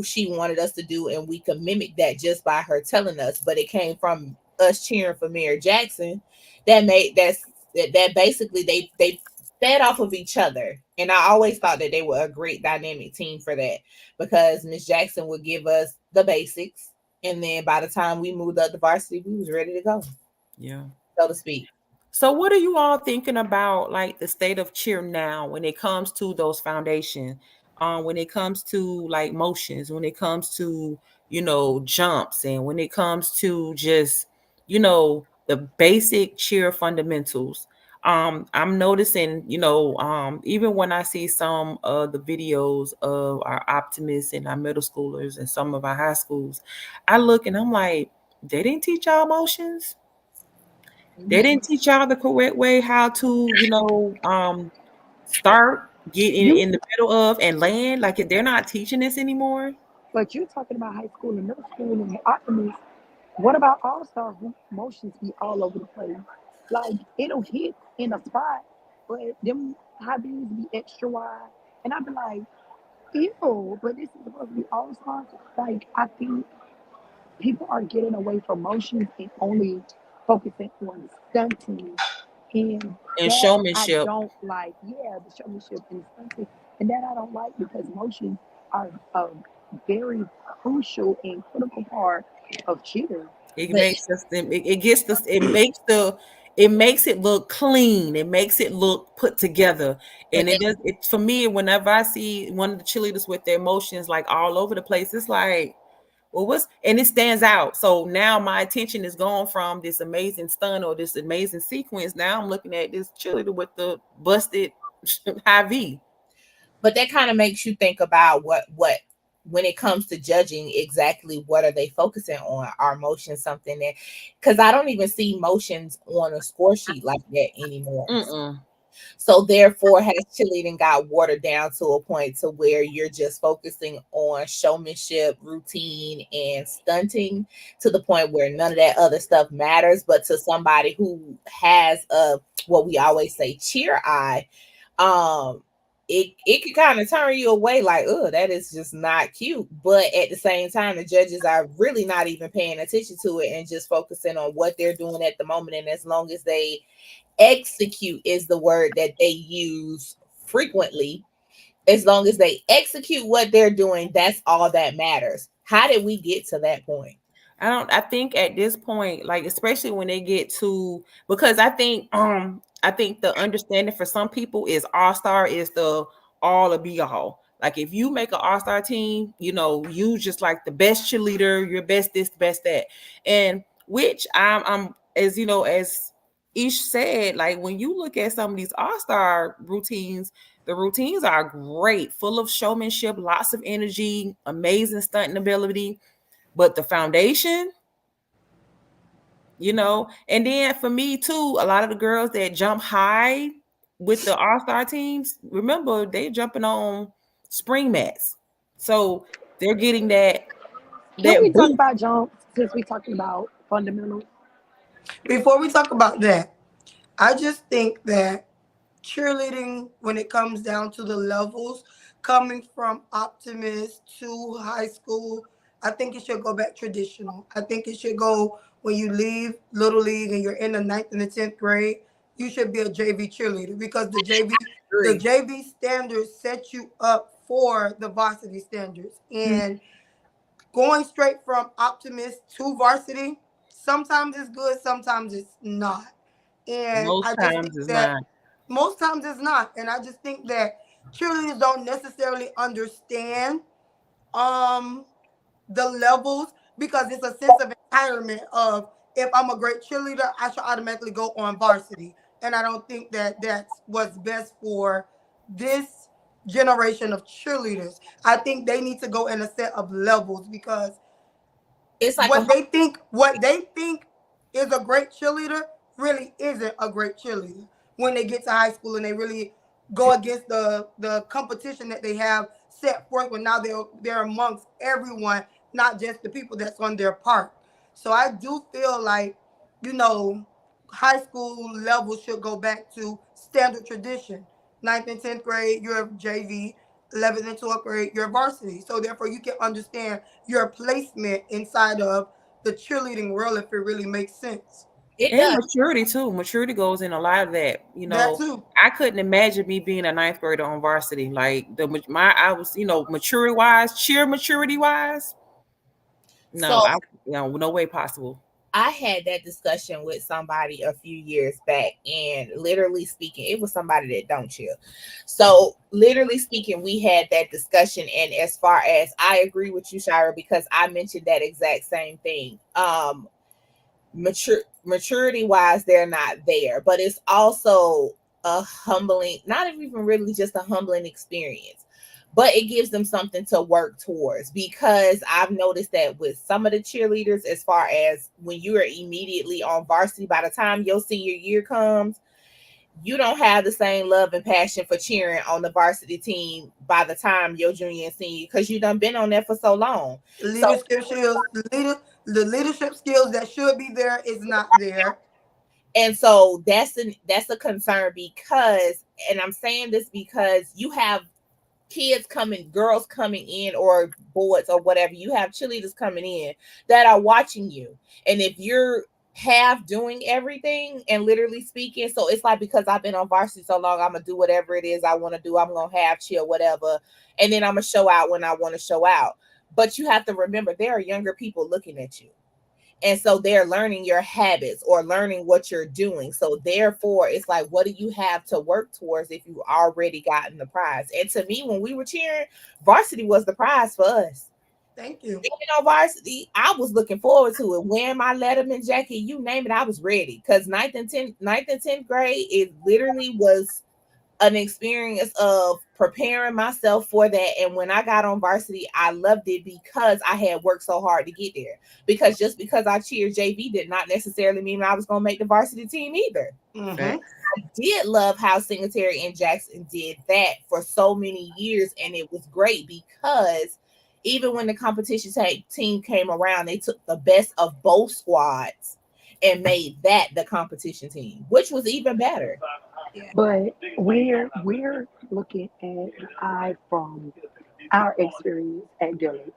she wanted us to do, and we could mimic that just by her telling us. But it came from us cheering for Mary Jackson. That basically they fed off of each other, and I always thought that they were a great dynamic team for that, because Miss Jackson would give us the basics, and then by the time we moved up to varsity, we was ready to go, yeah. so to speak. So what are you all thinking about, like the state of cheer now when it comes to those foundations? When it comes to like motions, when it comes to, jumps, and when it comes to just, the basic cheer fundamentals. I'm noticing, even when I see some of the videos of our optimists and our middle schoolers and some of our high schools, I look and I'm like, they didn't teach y'all motions. They didn't teach y'all the correct way how to, start, get You, in the middle of and land. Like they're not teaching this anymore. but you're talking about high school and middle school and the optimists. What about all star who motions be all over the place? Like it'll hit in a spot, but them high beams be extra wide, and I'd be like, ew. But this is supposed to be all stars. Like I think people are getting away from motions and only focusing on stunting, and And that I showmanship. don't like. Yeah, the showmanship and stunting, and that I don't like because motions are a very crucial and critical part of cheer. It But makes us. It gets the. It makes the. It makes it look clean. It makes it look put together. but And it does. It for me. Whenever I see one of the cheerleaders with their emotions like all over the place, it's like, well, what's and it stands out. So now my attention is gone from this amazing stun or this amazing sequence. Now I'm looking at this cheerleader with the busted high V. that kind of makes you think about what when it comes to judging exactly what are they focusing on. Are motions something that, because I don't even see motions on a score sheet like that anymore. Mm-mm. So therefore, has cheerleading got watered down to a point to where you're just focusing on showmanship, routine, and stunting to the point where none of that other stuff matters. But to somebody who has a what we always say cheer eye, um, it can kind of turn you away, like, oh, that is just not cute. But at the same time, the judges are really not even paying attention to it and just focusing on what they're doing at the moment. And as long as they execute is the word that they use frequently. As long as they execute what they're doing, that's all that matters. How did we get to that point? I think at this point, like especially when they get to because I think the understanding for some people is all-star is the all or be all. Like if you make an all-star team, you just like the best cheerleader, your best this, best that. And which I'm as Ish said, like when you look at some of these all-star routines, the routines are great, full of showmanship, lots of energy, amazing stunting ability, but the foundation, and then for me too, a lot of the girls that jump high with the all-star teams, remember they jumping on spring mats. So they're getting that Can we talk boost. about jumps since we talking about fundamentals? Before we talk about that, I just think that cheerleading, when it comes down to the levels, coming from optimist to high school, I think it should go back traditional. I think it should go when you leave little league and you're in the ninth and the 10th grade, you should be a JV cheerleader because the Agree. JV standards set you up for the varsity standards. And going straight from optimist to varsity, sometimes it's good, sometimes it's not. And Most I just think times it's that not. most times it's not. And I just think that cheerleaders don't necessarily understand um the levels because it's a sense of entitlement of if I'm a great cheerleader, I should automatically go on varsity. And I don't think that that's what's best for this generation of cheerleaders. I think they need to go in a set of levels because It's like a what they think is a great cheerleader really isn't a great cheerleader when they get to high school and they really go against the competition that they have set forth when now they're amongst everyone, not just the people that's on their part. So I do feel like, you know, high school level should go back to standard tradition. Ninth and 10th grade, you're JV. 11th and 12th grade, you're varsity. So therefore you can understand your placement inside of the cheerleading world if it really makes sense. it And does. maturity too. Maturity goes in a lot of that. That too. I couldn't imagine me being a ninth grader on varsity. Like I was, maturity wise, cheer maturity wise. No, So no way possible. I had that discussion with somebody a few years back, and literally speaking, it was somebody that don't chill. So, literally speaking, we had that discussion, and as far as I agree with you, Shira, because I mentioned that exact same thing. Maturity wise, they're not there, but it's also a humbling, not even really just a humbling experience. but it gives them something to work towards, because I've noticed that with some of the cheerleaders, as far as when you are immediately on varsity, by the time your senior year comes, you don't have the same love and passion for cheering on the varsity team by the time your junior and senior, because you done been on there for so long. So, Leadership skills, the leadership skills that should be there is not there. and so that's a concern, because, and I'm saying this because you have kids coming, girls coming in, or boys or whatever, you have cheerleaders coming in that are watching you. And if you're half doing everything and literally speaking, so it's like, because I've been on varsity so long, I'm gonna do whatever it is I want to do. I'm gonna have chill, whatever, and then I'm gonna show out when I want to show out. But you have to remember, there are younger people looking at you, and so they're learning your habits or learning what you're doing. So therefore, it's like, what do you have to work towards if you already gotten the prize? And to me, when we were cheering, varsity was the prize for us. Thank you. Being on varsity, I was looking forward to it. Wearing my Letterman jacket, you name it, I was ready. Because ninth and 10th grade, it literally was an experience of preparing myself for that. And when I got on varsity, I loved it because I had worked so hard to get there. Because just because I cheered JV did not necessarily mean I was going to make the varsity team either. Mm-hmm. I did love how Singletary and Jackson did that for so many years. And it was great because even when the competition team came around, they took the best of both squads and made that the competition team, which was even better. But we're looking at the eye from our experience at Dillard.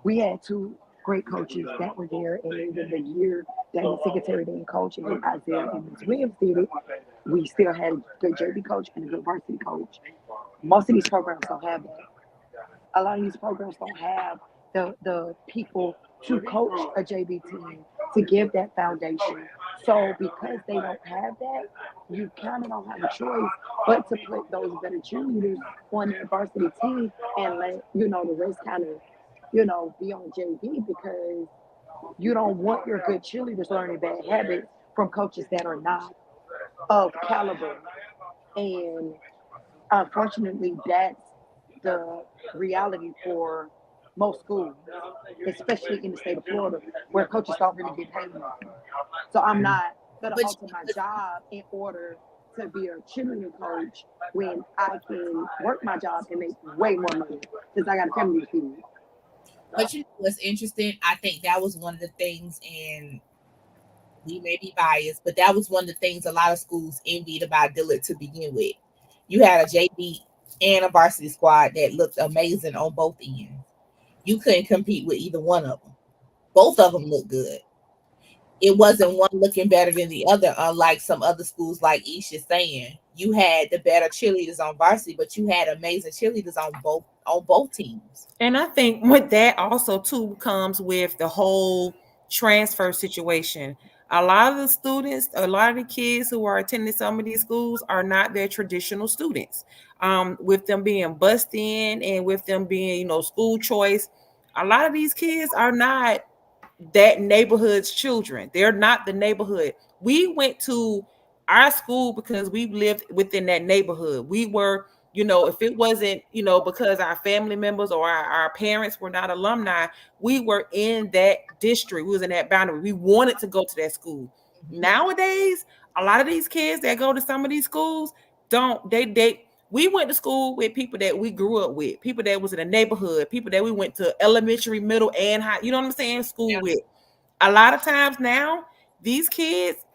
We had two great coaches that were there, and even the year that the secretary didn't coach and Isaiah and Ms. Williams did it, we still had a good JV coach and a good varsity coach. Most of these programs don't have that. A lot of these programs don't have the people to coach a JV team to give that foundation. So because they don't have that, you kind of don't have a choice but to put those better cheerleaders on their varsity team and let the rest kind of be on JV, because you don't want your good cheerleaders learning bad habits from coaches that are not of caliber. And unfortunately, that's the reality for most schools, especially in the state of Florida, where coaches don't really get paid enough. So I'm not gonna But alter my job in order to be a cheerleading coach when I can work my job and make way more money because I got a family to feed. But you know what's interesting? I think that was one of the things, and we may be biased, but that was one of the things a lot of schools envied about Dillard to begin with. You had a JV and a varsity squad that looked amazing on both ends. You couldn't compete with either one of them. Both of them looked good. It wasn't one looking better than the other, unlike some other schools, like Isha's saying. You had the better cheerleaders on varsity, but you had amazing cheerleaders on both teams. And I think with that also too comes with the whole transfer situation. A lot of the students, a lot of the kids who are attending some of these schools are not their traditional students. With them being bussed in and with them being, school choice, a lot of these kids are not that neighborhood's children. They're not the neighborhood. We went to our school because we lived within that neighborhood. We were, if it wasn't, because our family members or our parents were not alumni, we were in that district. We was in that boundary. We wanted to go to that school. Mhm. Nowadays, a lot of these kids that go to some of these schools don't they we went to school with people that we grew up with, people that was in the neighborhood, people that we went to elementary, middle, and high, you know what I'm saying, school Yeah. with. A lot of times now, these kids,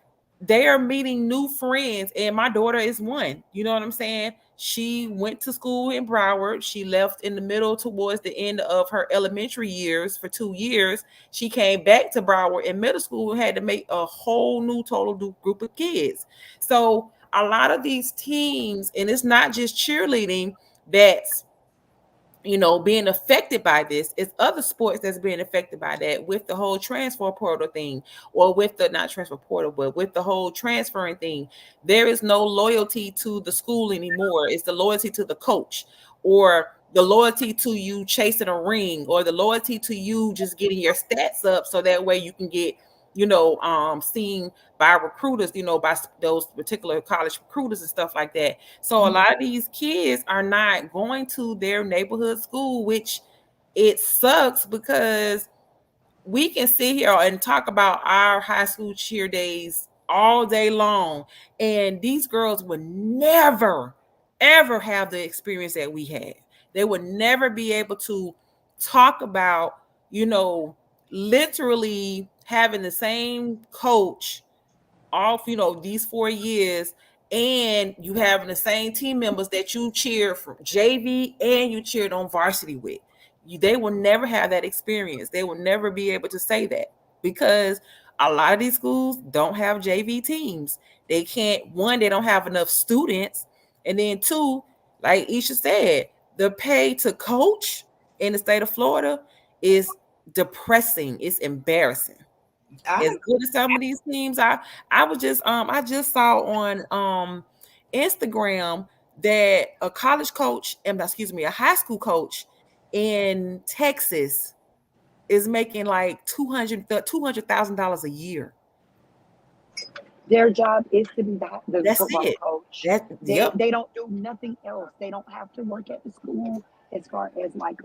they are meeting new friends, and my daughter is one. You know what I'm saying? She went to school in Broward. She left in the middle towards the end of her elementary years for 2 years. She came back to Broward in middle school and had to make a whole new total new group of kids. So a lot of these teams, and it's not just cheerleading that's being affected by this. It's other sports that's being affected by that, with the whole transfer portal thing, or with the not transfer portal, but with the whole transferring thing. There is no loyalty to the school anymore. It's the loyalty to the coach, or the loyalty to you chasing a ring, or the loyalty to you just getting your stats up so that way you can get seen by recruiters, by those particular college recruiters and stuff like that. So a lot of these kids are not going to their neighborhood school, which it sucks because we can sit here and talk about our high school cheer days all day long, and these girls would never ever have the experience that we had. They would never be able to talk about, literally having the same coach all these 4 years, and you having the same team members that you cheered from JV and you cheered on varsity with. They will never have that experience. They will never be able to say that because a lot of these schools don't have JV teams. They can't, one, they don't have enough students, and then two, like Isha said, the pay to coach in the state of Florida is depressing. It's embarrassing. As good as some of these teams are, I just saw on Instagram that a college coach, a high school coach in Texas is making like $200,000 a year. Their job is to be the That's football it. coach. Yep. They don't do nothing else. They don't have to work at the school as far as like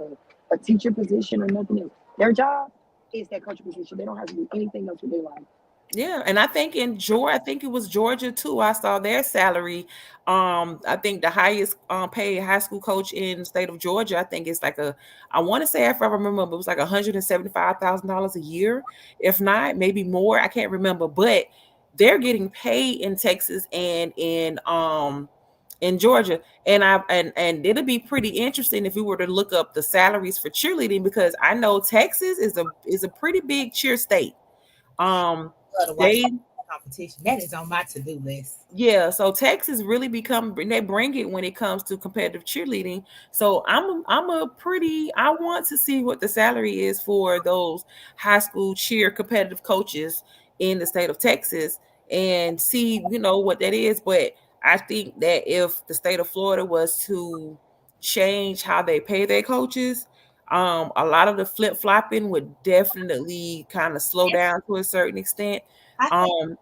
a teacher position or nothing else. Their job is that coach position. They don't have to do anything else with their life. Yeah, and I think in Georgia, I think it was Georgia too. I saw their salary. I think the highest paid high school coach in the state of Georgia, I think it's like I want to say if I remember, it was like $175,000 a year, if not maybe more. I can't remember, but they're getting paid in Texas and in Georgia, and it'll be pretty interesting if we were to look up the salaries for cheerleading because I know Texas is a pretty big cheer state. They Competition that is on my to-do list. Yeah, so Texas really they bring it when it comes to competitive cheerleading. So I want to see what the salary is for those high school cheer competitive coaches in the state of Texas and see, what that is. But I think that if the state of Florida was to change how they pay their coaches, a lot of the flip-flopping would definitely kind of slow down to a certain extent.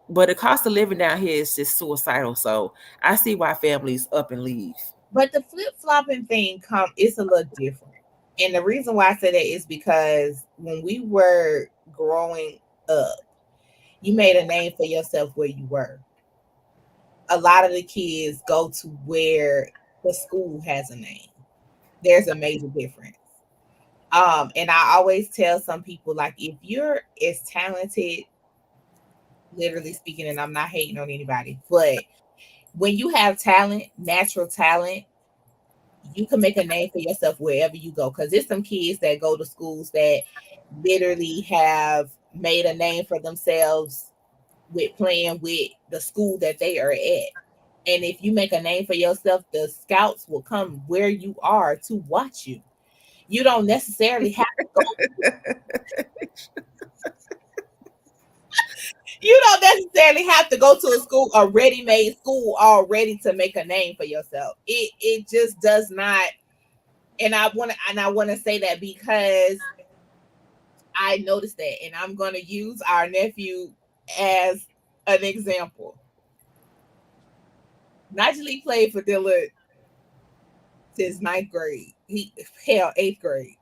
But the cost of living down here is just suicidal. So I see why families up and leave. But the flip-flopping thing it's a little different. And the reason why I say that is because when we were growing up, you made a name for yourself where you were. A lot of the kids go to where the school has a name. There's a major difference. And I always tell some people, like, if you're as talented, literally speaking, and I'm not hating on anybody, but when you have talent, natural talent, you can make a name for yourself wherever you go. Because there's some kids that go to schools that literally have made a name for themselves with playing with the school that they are at. And if you make a name for yourself, the scouts will come where you are to watch you. You don't necessarily have to go. You don't necessarily have to go to a school, a ready-made school already to make a name for yourself. It just does not. And I want to say that because I noticed that, and I'm going to use our nephew as an example. Najee played for Dillard since 9th grade. Hell, 8th grade.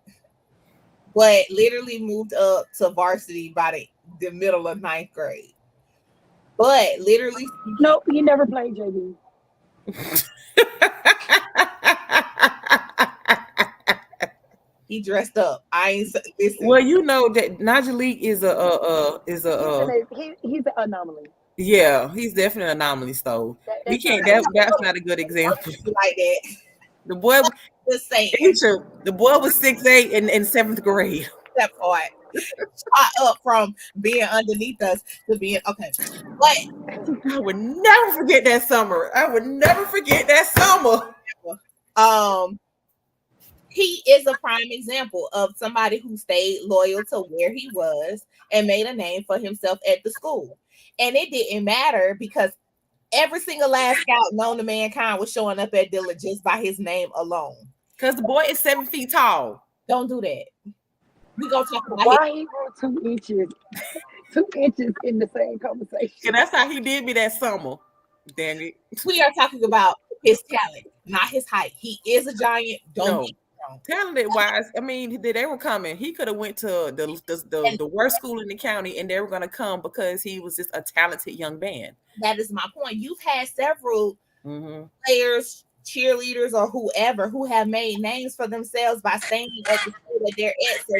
But literally moved up to varsity by the middle of 9th grade. But literally, no, he never played JV. He dressed up. I ain't listen. Well, you know that Najee is He's an anomaly. Yeah, he's definitely an anomaly. So we can't. That's not a good example. Like that. The boy, just saying. The boy was 6'8" in 7th grade. That part. Shot up from being underneath us to being okay. But I would never forget that summer. He is a prime example of somebody who stayed loyal to where he was and made a name for himself at the school. And it didn't matter because every single last scout known to mankind was showing up at Dillard just by his name alone. Because the boy is 7 feet tall. Don't do that. We gonna talk about why he grew 2 inches. 2 inches in the same conversation. And that's how he did me that summer. Dang it. We are talking about his talent, not his height. He is a giant. Don't No. get me wrong. Talented wise, I mean, they were coming. He could have went to And the worst school in the county, and they were gonna come because he was just a talented young man. that is my point. You've had several Mm-hmm. players, cheerleaders, or whoever who have made names for themselves by staying at the school that they're at. So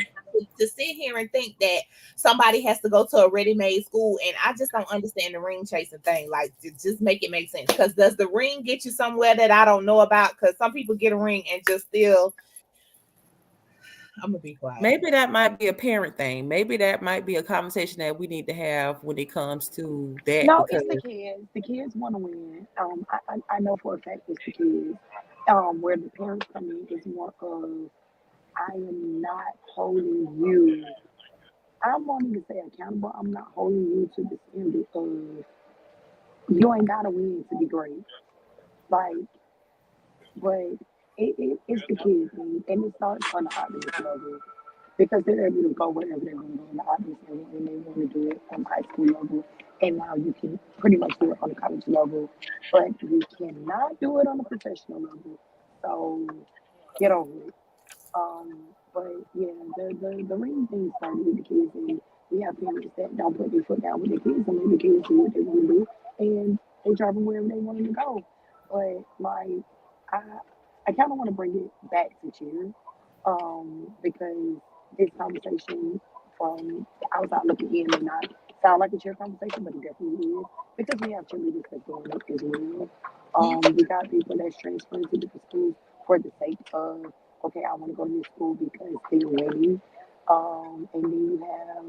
to sit here and think that somebody has to go to a ready-made school, and I just don't understand the ring chasing thing. Like, just make it make sense. Because does the ring get you somewhere that I don't know about? Because some people get a ring and just still. I'm gonna be quiet. Maybe that might be a parent thing. Maybe that might be a conversation that we need to have when it comes to that No, because it's the kids. The kids want to win. I know for a fact it's the kids. Where the parents come in is more of I am not holding you. I won't even say accountable. I'm not holding you to the standard of you ain't gotta win to be great. Like, but it's the kids, and it starts on the obvious level because they're able to go wherever they're going to go in the obvious level, and they want to do it on the high school level, and now you can pretty much do it on the college level, but you cannot do it on the professional level. So get over it. But yeah, the ring thing started with the kids, and we have parents that don't put their foot down with their kids and let the kids do what they want to do, and they drive them wherever they want them to go. But like, I I kind of want to bring it back to cheer, because this conversation from the outside looking in may not sound like a cheer conversation, but it definitely is because we have cheerleaders that's going up as well. We got people that's transferring to different schools for the sake of okay, I want to go to this school because they're ready. And then you have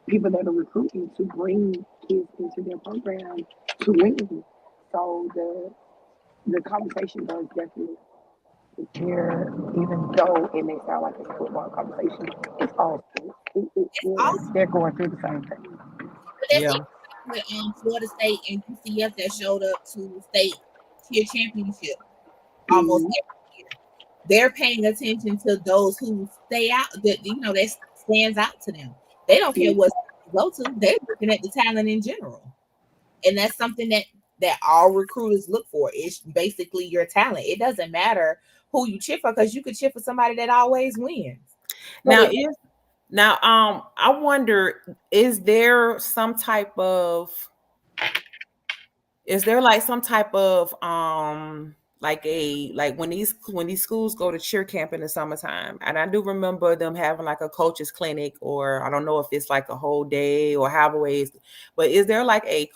people that are recruiting to bring kids into their program to win. So the conversation does definitely here, even though it may sound like it's a football conversation, it's all sports. It's also They're going through the same thing. that's yeah. even with Florida State and UCF that showed up to state tier championship almost Mhm. every year. They're paying attention to those who stay out that that stands out to them. They don't care what you go to. They're looking at the talent in general, and that's something that all recruiters look for. It's basically your talent. It doesn't matter who you cheer for because you could cheer for somebody that always wins. But Now it if now I wonder, is there some type of is there like some type of like a like when these schools go to cheer camp in the summertime, and I do remember them having like a coaches clinic, or I don't know if it's like a whole day or however ways, but is there like a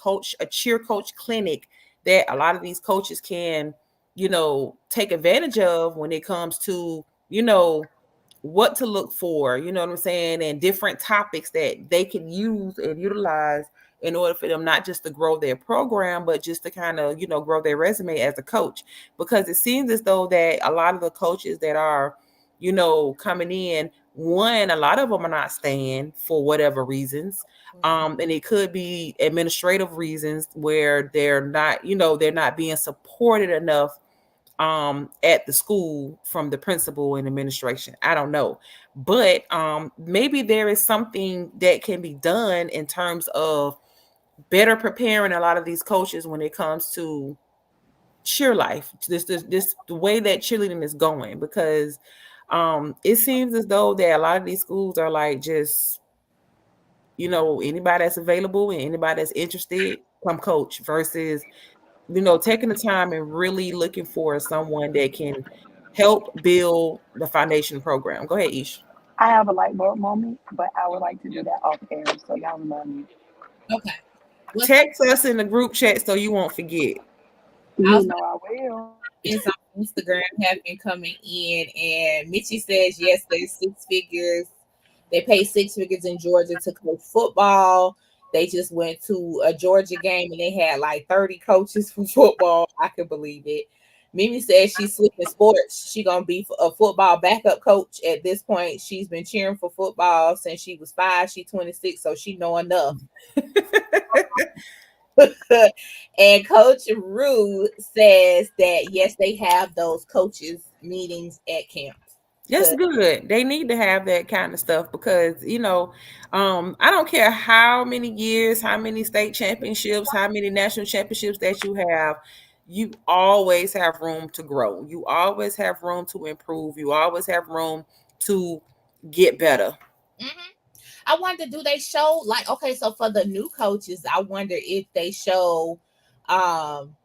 cheer coach clinic that a lot of these coaches can take advantage of when it comes to you know what to look for, you know what I'm saying, and different topics that they can use and utilize in order for them not just to grow their program, but just to kind of, grow their resume as a coach. Because it seems as though that a lot of the coaches that are, coming in, one, a lot of them are not staying for whatever reasons. And it could be administrative reasons where they're not being supported enough at the school from the principal and administration. I don't know. But maybe there is something that can be done in terms of better preparing a lot of these coaches when it comes to cheer life. This the way that cheerleading is going, because it seems as though that a lot of these schools are like just anybody that's available and anybody that's interested come coach versus taking the time and really looking for someone that can help build the foundation program. Go ahead, Ish. I have a light bulb moment, but I would like to do that off air, so y'all remind me. okay. What's Text us in the group chat so you won't forget. I You was know I will. comments on Instagram have been coming in, and Mitchie says yes, there's 6 figures. They pay 6 figures in Georgia to coach football. They just went to a Georgia game and they had like 30 coaches for football. I can believe it. Mimi says she's switching sports. She gonna be a football backup coach at this point. She's been cheering for football since she was 5. She's 26, so she know enough. And Coach Rue says that yes, they have those coaches meetings at camp. That's good. They need to have that kind of stuff because, I don't care how many years, how many state championships, how many national championships that you have, you always have room to grow. You always have room to improve. You always have room to get better. Mhm. I wonder, do they show, like, okay, so for the new coaches, I wonder if they show um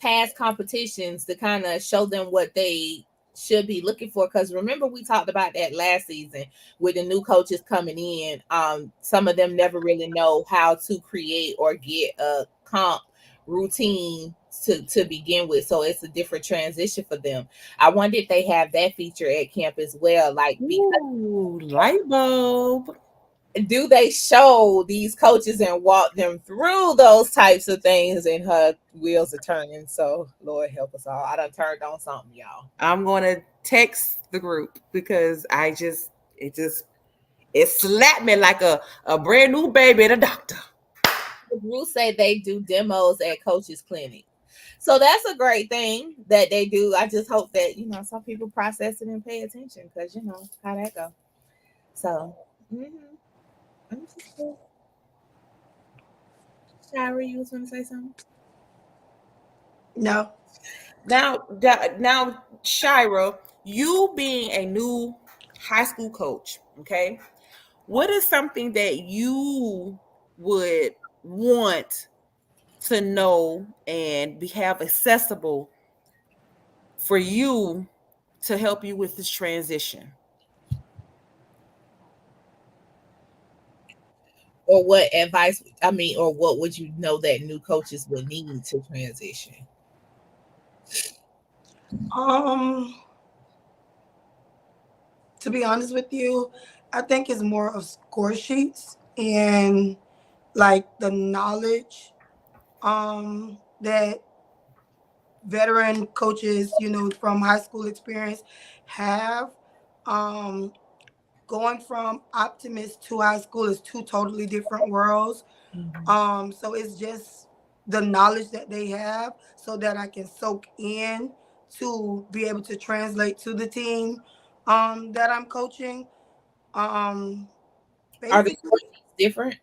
past competitions to kind of show them what they should be looking for. Because remember, we talked about that last season with the new coaches coming in. Some of them never really know how to create or get a comp routine to begin with. So it's a different transition for them. I wonder if they have that feature at camp as well. Like, because Ooh, light bulb. do they show these coaches and walk them through those types of things, and her wheels are turning? So Lord help us all. I done turned on something, y'all. I'm going to text the group because it slapped me like a brand new baby at a doctor. The group say they do demos at coaches clinic, so that's a great thing that they do. I just hope that some people process it and pay attention, because you know how that go. So I'm just Shira, you was going to say something? No. Now, Shira, you being a new high school coach, okay, what is something that you would want to know and have accessible for you to help you with this transition? Or what advice, I mean, or what would you know that new coaches would need to transition? Um, to be honest with you, I think it's more of score sheets and like the knowledge that veteran coaches, from high school experience have. Um, Going from optimist to high school is two totally different worlds. So it's just the knowledge that they have so that I can soak in to be able to translate to the team that I'm coaching. Um, Are the Basically, score sheets different?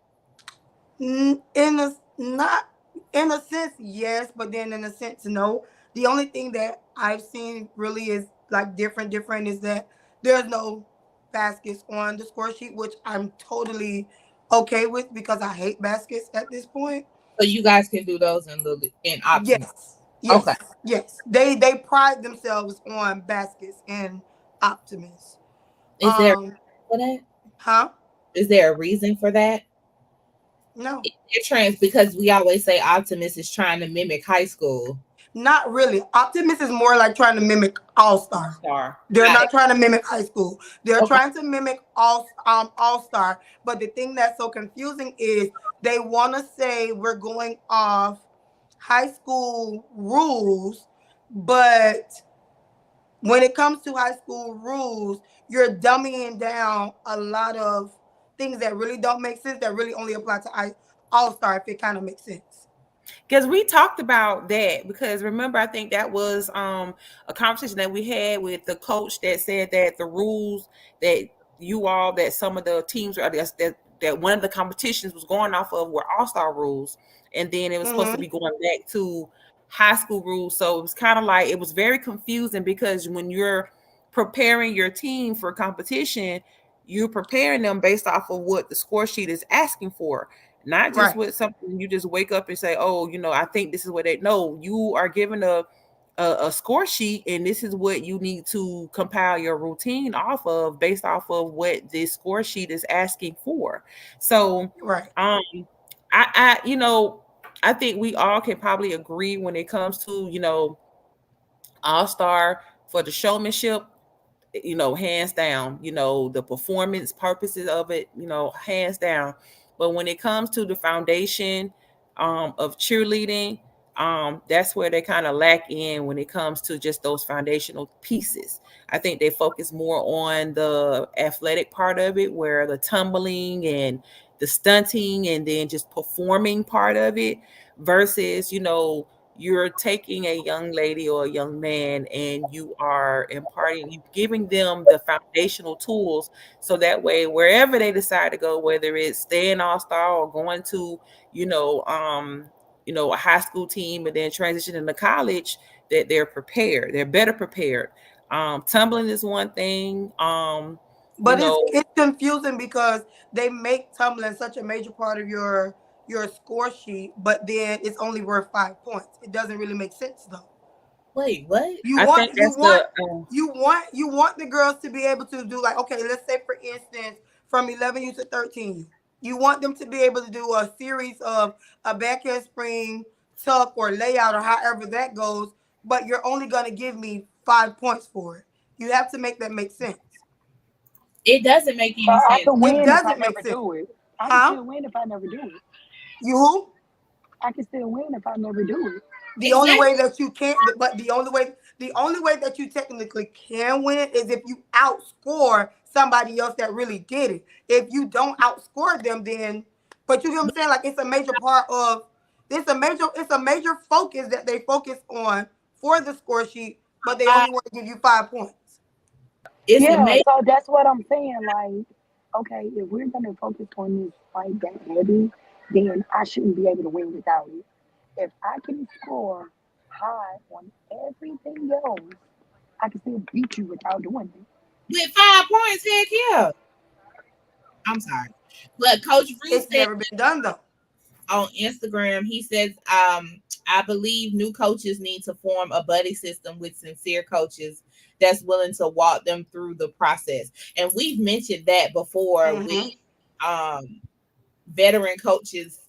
In a not in a sense, yes, but then in a sense, no. The only thing that I've seen really is like different is that there's no baskets on the score sheet, which I'm totally okay with because I hate baskets at this point. So you guys can do those in Optimus. Yes, Okay. yes. They pride themselves on baskets and Optimus. Is there a Um, reason for that? huh? Is there a reason for that? No. They're trans, because we always say Optimus is trying to mimik high school. Not really. Optimus is more like trying to mimic All Star. Star. They're Got it. not trying to mimic high school. They're Okay. trying to mimic All Star. But the thing that's so confusing is they want to say we're going off high school rules, but when it comes to high school rules, you're dumbing down a lot of things that really don't make sense. That really only apply to All Star if it kind of makes sense. Because we talked about that, because remember, I think that was a conversation that we had with the coach that said that the rules that that some of the teams are that one of the competitions was going off of were all-star rules, and then it was supposed to Mm-hmm. be going back to high school rules. So it was kind of like, it was very confusing, because when you're preparing your team for competition, you're preparing them based off of what the score sheet is asking for, not just Right. with something you just wake up and say, oh, I think this is what they know. You are given a score sheet, and this is what you need to compile your routine off of, based off of what this score sheet is asking for. So Right. um I think we all can probably agree when it comes to, all-star for the showmanship, hands down, the performance purposes of it, hands down. But when it comes to the foundation of cheerleading, that's where they kind of lack in when it comes to just those foundational pieces. I think they focus more on the athletic part of it, where the tumbling and the stunting and then just performing part of it, versus, you're taking a young lady or a young man and you are imparting, you giving them the foundational tools so that way wherever they decide to go, whether it's staying all-star or going to, you know, a high school team and then transitioning to college, that they're prepared, they're better prepared. Tumbling is one thing. You But know, it's confusing because they make tumbling such a major part of your score sheet, but then it's only worth 5 points. It doesn't really make sense though. Wait, what? You I want think you that's want the you want the girls to be able to do, like, okay, let's say for instance from 11U to 13U, you want them to be able to do a series of a back handspring, tuck, or layout, or however that goes, but you're only going to give me 5 points for it. You have to make that make sense. It doesn't make So any I sense. can It win if I doesn't make never sense. do it. I can Huh? still win if I never do it. You who? I can still win if I never do it. The only Exactly. way that you can, but the only way that you technically can win is if you outscore somebody else that really did it. If you don't outscore them, then, but you get what I'm saying? Like, it's a major part of, it's a major focus that they focus on for the score sheet, but they Uh, only want to give you 5 points. it's Yeah, amazing. so that's what I'm saying. Like, okay, if we're gonna focus on this like that heavy, then I shouldn't be able to win without it. If I can score high on everything else, I can still beat you without doing it. With 5 points, heck yeah. I'm sorry. But Coach Reese It's said never been done though. on Instagram, he says, I believe new coaches need to form a buddy system with sincere coaches that's willing to walk them through the process. And we've mentioned that before with Hmm. um veteran coaches,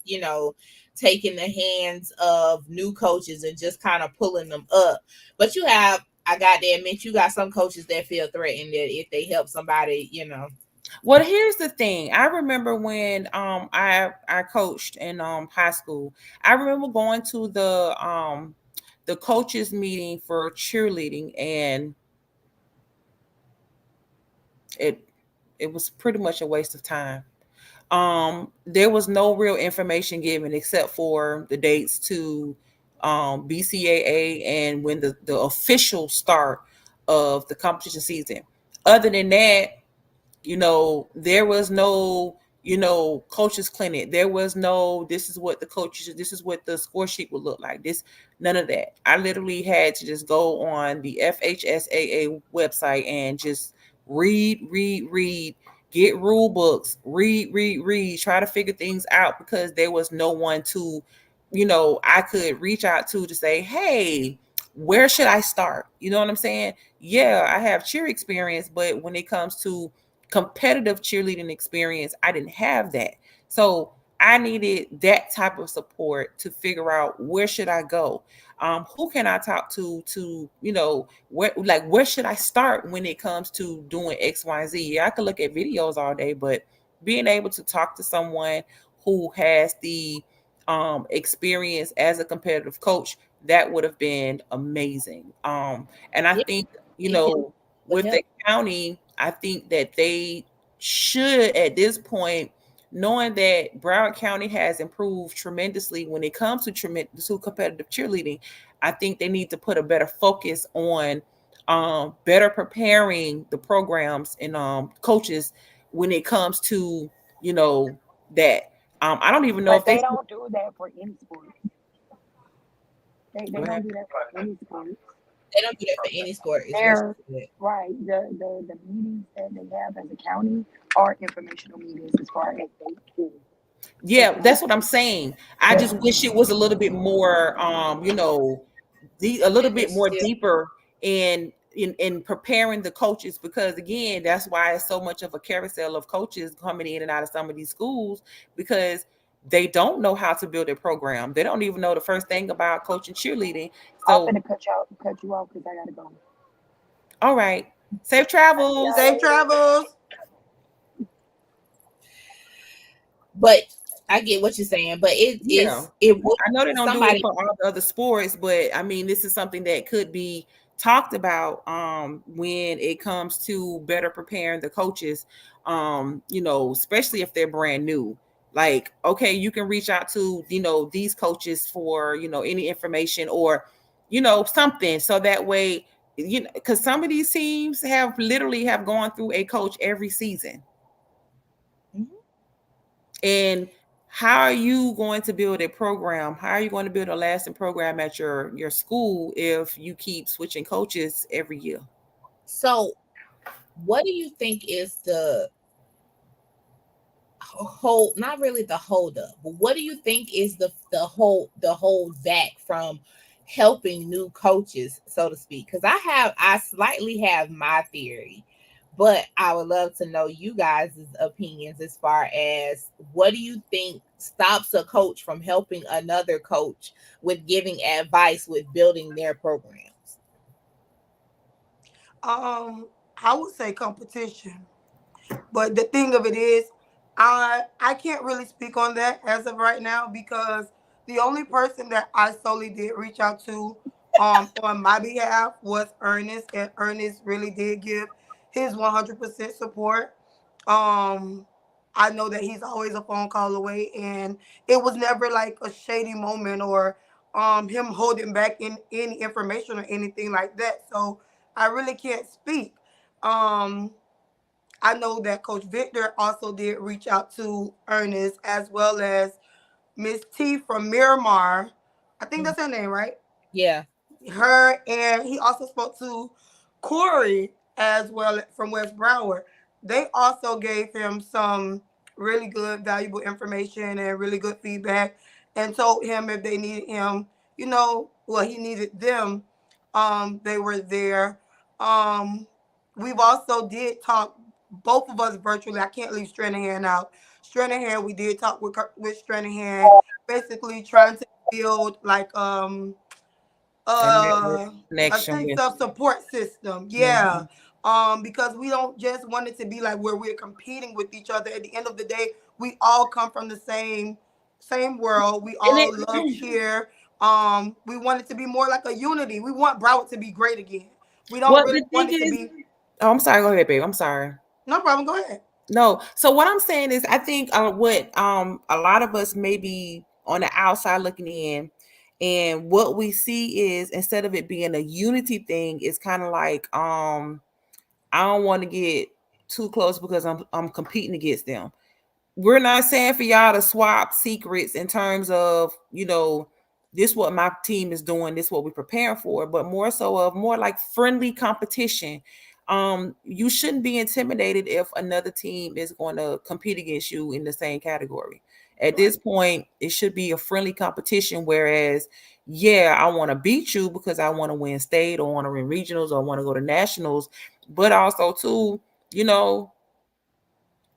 taking the hands of new coaches and just kind of pulling them up. But I got to admit, you got some coaches that feel threatened that if they help somebody. Well, here's the thing. I remember when I coached in high school. I remember going to the coaches meeting for cheerleading, and it it was pretty much a waste of time. There was no real information given except for the dates to BCAA and when the official start of the competition season. Other than that, there was no, coaches clinic. There was no, this is what the score sheet would look like. None of that. I literally had to just go on the FHSAA website and just read, get rule books, read, try to figure things out because there was no one to, I could reach out to say, hey, where should I start? You know what I'm saying? Yeah, I have cheer experience, but when it comes to competitive cheerleading experience, I didn't have that. So I needed that type of support to figure out where should I go. Who can I talk to where should I start when it comes to doing X, Y, and Z? Yeah, I could look at videos all day, but being able to talk to someone who has the experience as a competitive coach, that would have been amazing. And I Yeah, think, it can would with the help. county, I think that they should, at this point, knowing that Broward County has improved tremendously when it comes to competitive cheerleading, I think they need to put a better focus on better preparing the programs and coaches when it comes to that. I don't even know But if they they don't do that for any sport. They what don't happened? do that for any sport. They don't do that for any sport, is what They're she said. right. The meetings that they have as a county are informational meetings as far as they can. That's Yeah, it. that's what I'm saying. I just wish it was a little bit more, a little bit more Initiative. deeper in preparing the coaches, because again, that's why it's so much of a carousel of coaches coming in and out of some of these schools, because they don't know how to build a program. They don't even know the first thing about coaching cheerleading. I'm So, finna cut you off because I gotta go. all right, safe I see travels. y'all Safe later. travels. But I get what you're saying. But Yeah. it would I know they don't do it somebody. for all the other sports, but I mean, this is something that could be talked about when it comes to better preparing the coaches, especially if they're brand new. Like, okay, you can reach out to, these coaches for, any information or, something. So that way, because some of these teams have gone through a coach every season. Mhm. And how are you going to build a program? How are you going to build a lasting program at your school if you keep switching coaches every year? So, what do you think is the hold, not really the hold up, but what do you think is the hold back from helping new coaches, so to speak? Because I slightly have my theory, but I would love to know you guys' opinions as far as what do you think stops a coach from helping another coach with giving advice with building their programs. I would say competition. But the thing of it is, I can't really speak on that as of right now because the only person that I solely did reach out to on my behalf was Ernest, and Ernest really did give his 100% support. Um I know that he's always a phone call away, and it was never like a shady moment or him holding back in any information or anything like that. So I really can't speak. Um I know that Coach Victor also did reach out to Ernest as well as Miss T from Miramar. I think that's her name, right? Yeah. Her, and he also spoke to Corey as well from West Broward. They also gave him some really good, valuable information and really good feedback, and told him if they needed him, well, he needed them. They were there. Um, we've also did talk, both of us virtually. I can't leave Stranahan out. Stranahan, we did talk with Stranahan, basically trying to build like A network uh a connection sense with. of support system. Yeah. Mhm. Because we don't just want it to be like where we're competing with each other. At the end of the day, we all come from the same world. We And all love cheer. We want it to be more like a unity. We want Broward to be great again. We don't what really the thing want it to is, be. oh, I'm sorry. Go ahead, babe. I'm sorry. No problem, go ahead. No. So what I'm saying is, I think what a lot of us may be on the outside looking in, and what we see is instead of it being a unity thing, it's kind of like I don't want to get too close because I'm competing against them. We're not saying for y'all to swap secrets in terms of, this what my team is doing, this what we're preparing for, but more so of more like friendly competition. You shouldn't be intimidated if another team is going to compete against you in the same category. At Right. this point, it should be a friendly competition. Whereas, yeah, I want to beat you because I want to win state or want to win regionals or want to go to nationals, but also too, you know,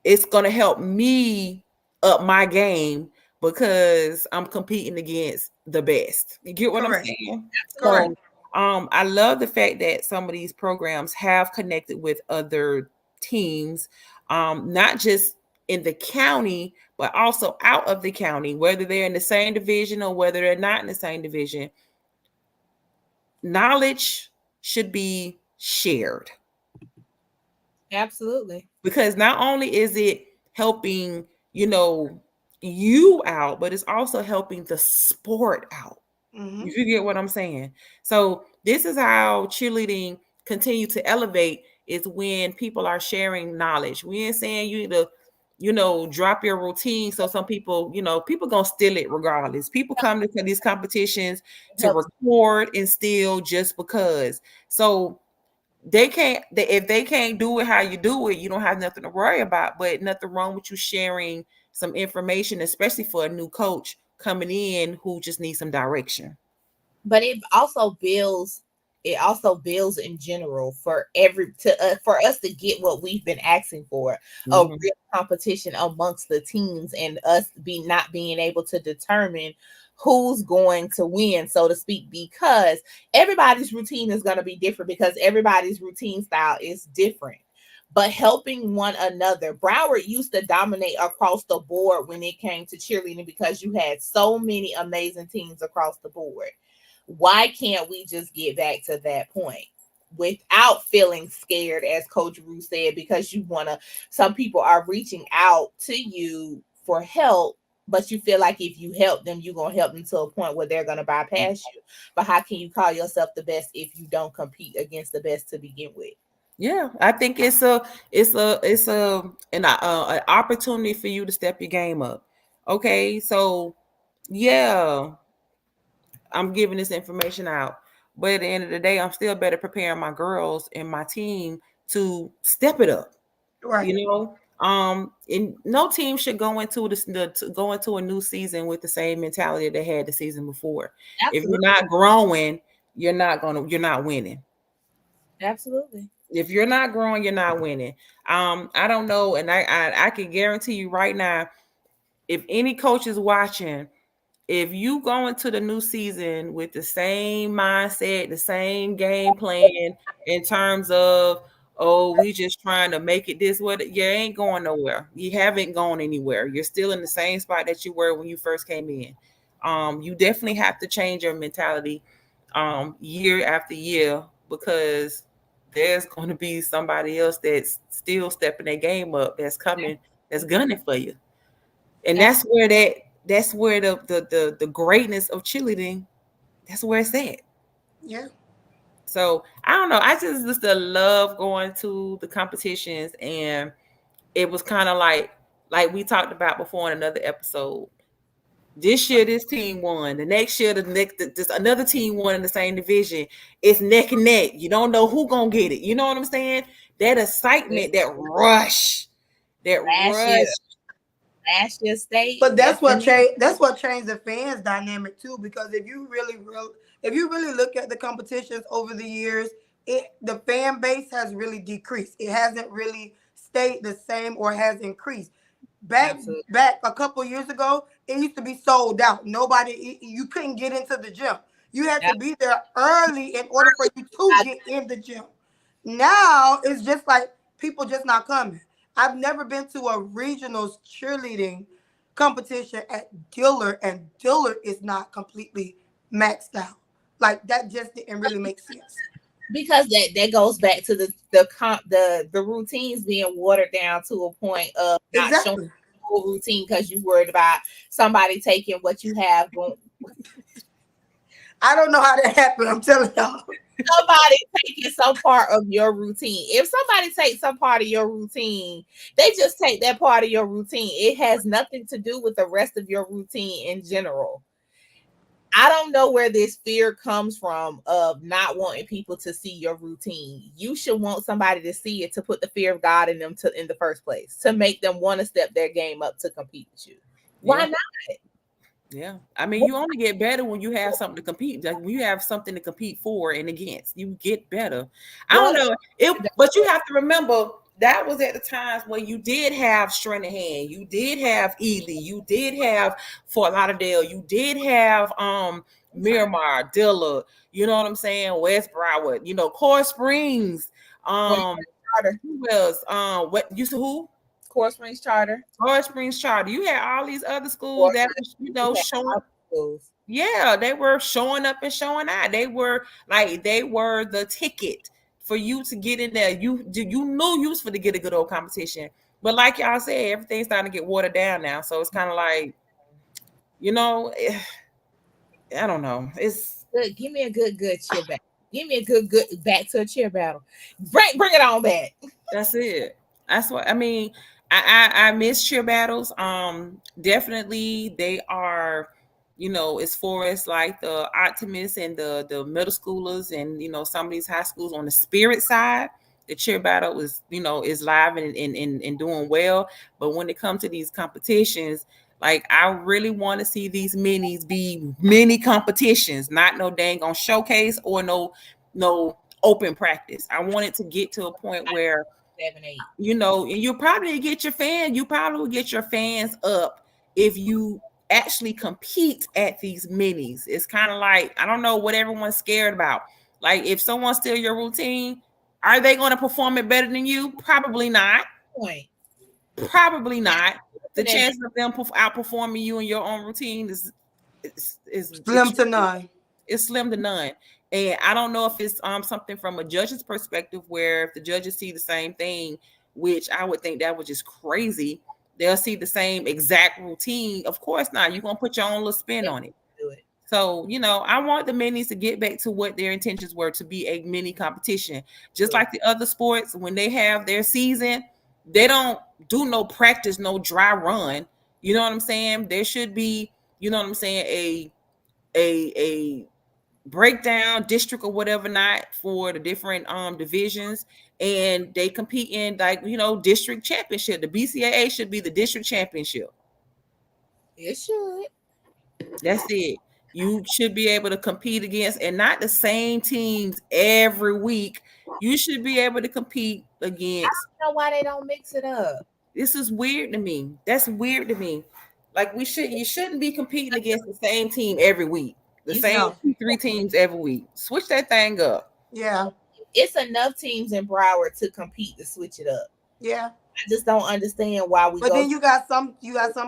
it's going to help me up my game because I'm competing against the best. You get what I'm Correct. saying? Correct. So, I love the fact that some of these programs have connected with other teams, not just in the county, but also out of the county, whether they're in the same division or whether they're not in the same division. Knowledge should be shared, Absolutely. because not only is it helping, you out, but it's also helping the sport out. Hmm. If you get what I'm saying. So this is how cheerleading continue to elevate, is when people are sharing knowledge. We ain't saying you need to, drop your routine. So some people, people gonna steal it regardless. People come to these competitions It to helps. record and steal just because. So if they can't do it how you do it, you don't have nothing to worry about. But nothing wrong with you sharing some information, especially for a new coach coming in who just needs some direction. But it also builds in general for for us to get what we've been asking for, a Mhm. real competition amongst the teams, and us not being able to determine who's going to win, so to speak, because everybody's routine is going to be different, because everybody's routine style is different. But helping one another, Broward used to dominate across the board when it came to cheerleading because you had so many amazing teams across the board. Why can't we just get back to that point without feeling scared, as Coach Rue said, because some people are reaching out to you for help, but you feel like if you help them, you're gonna help them to a point where they're gonna bypass you. But how can you call yourself the best if you don't compete against the best to begin with? Yeah, I think it's an opportunity for you to step your game up. Okay, so yeah, I'm giving this information out, but at the end of the day, I'm still better preparing my girls and my team to step it up. Right. You know, and no team should go into go into a new season with the same mentality they had the season before. If you're Absolutely. not growing, you're not winning. Absolutely. If you're not growing, you're not winning. I don't know, and I can guarantee you right now, if any coach is watching, if you go into the new season with the same mindset, the same game plan in terms of, oh, we just trying to make it this way, you ain't going nowhere. You haven't gone anywhere. You're still in the same spot that you were when you first came in. You definitely have to change your mentality year after year, because there's going to be somebody else that's still stepping their game up, that's coming, that's gunning for you. And that's where the greatness of cheerleading, that's where it's at. Yeah. So I don't know. I just love going to the competitions, and it was kind of like we talked about before in another episode. This year, this team won. The next year, this another team won in the same division. It's neck and neck. You don't know who gonna get it. You know what I'm saying? That excitement, that Last year, rush. last year state. But that's what definitely. changed the fans dynamic too. Because if you really look at the competitions over the years, the fan base has really decreased. It hasn't really stayed the same or has increased. Back Absolutely. back a couple years ago, it used to be sold out. You couldn't get into the gym. You had to be there early in order for you to get in the gym. Now it's just like people just not coming. I've never been to a regionals cheerleading competition at Dillard, and Dillard is not completely maxed out. Like that just didn't really make sense. Because that goes back to the routines being watered down to a point of not showing Exactly. the whole routine because you worried about somebody taking what you have going. I don't know how that happened. I'm telling y'all. Somebody taking some part of your routine. If somebody takes some part of your routine, they just take that part of your routine. It has nothing to do with the rest of your routine in general. I don't know where this fear comes from of not wanting people to see your routine. You should want somebody to see it, to put the fear of God in them in the first place, to make them want to step their game up to compete with you. Why Yeah. not? Yeah. I mean, you only get better when you have something to compete. Like when you have something to compete for and against, you get better. I don't know. But you have to remember that was at the times when you did have Stranahan, you did have Ely, you did have Fort Lauderdale, you did have Miramar, Dilla, you know what I'm saying? West Broward, Core Springs, Charter, who else? What used to who? Core Springs Charter, Core Springs Charter. You had all these other schools Core that was, you have showing. other schools. Yeah, they were showing up and showing out. They were the ticket for you to get in there. You knew you was for to get a good old competition. But like y'all said, everything's starting to get watered down now. So it's kind of like, I don't know. It's Good. Give me a good cheer battle. Give me a good back to a cheer battle. Bring it on back. That's it. That's what I mean. I miss cheer battles. Definitely they are, as far as like the optimists and the middle schoolers and some of these high schools on the spirit side, the cheer battle is live and doing well. But when it comes to these competitions, like I really want to see these minis be mini competitions, not no dang on showcase or no open practice. I want it to get to a point where 7, 8. and you probably will get your fans up if you actually compete at these minis. It's kind of like, I don't know what everyone's scared about. Like if someone steal your routine, are they going to perform it better than you? Probably not. Point. Probably not. The chance of them outperforming you in your own routine is Slim to none. It's slim to none. And I don't know if it's something from a judge's perspective where if the judges see the same thing, which I would think that was just crazy, they'll see the same exact routine. Of course not. You're gonna put your own little spin on it. Do it. So, I want the minis to get back to what their intentions were, to be a mini competition. Just like the other sports, when they have their season, they don't do no practice, no dry run. You know what I'm saying? There should be, a breakdown district or whatever not for the different divisions, and they compete in, like, district championship. The BCAA should be the district championship. It should. That's it. You should be able to compete against, and not the same teams every week. You should be able to compete against. I don't know why they don't mix it up. This is weird to me. That's weird to me. Like, you shouldn't be competing against the same team every week. The same No. 3 teams every week. Switch that thing up. Yeah. It's enough teams in Broward to compete to switch it up. Yeah. I just don't understand why we. But then you got some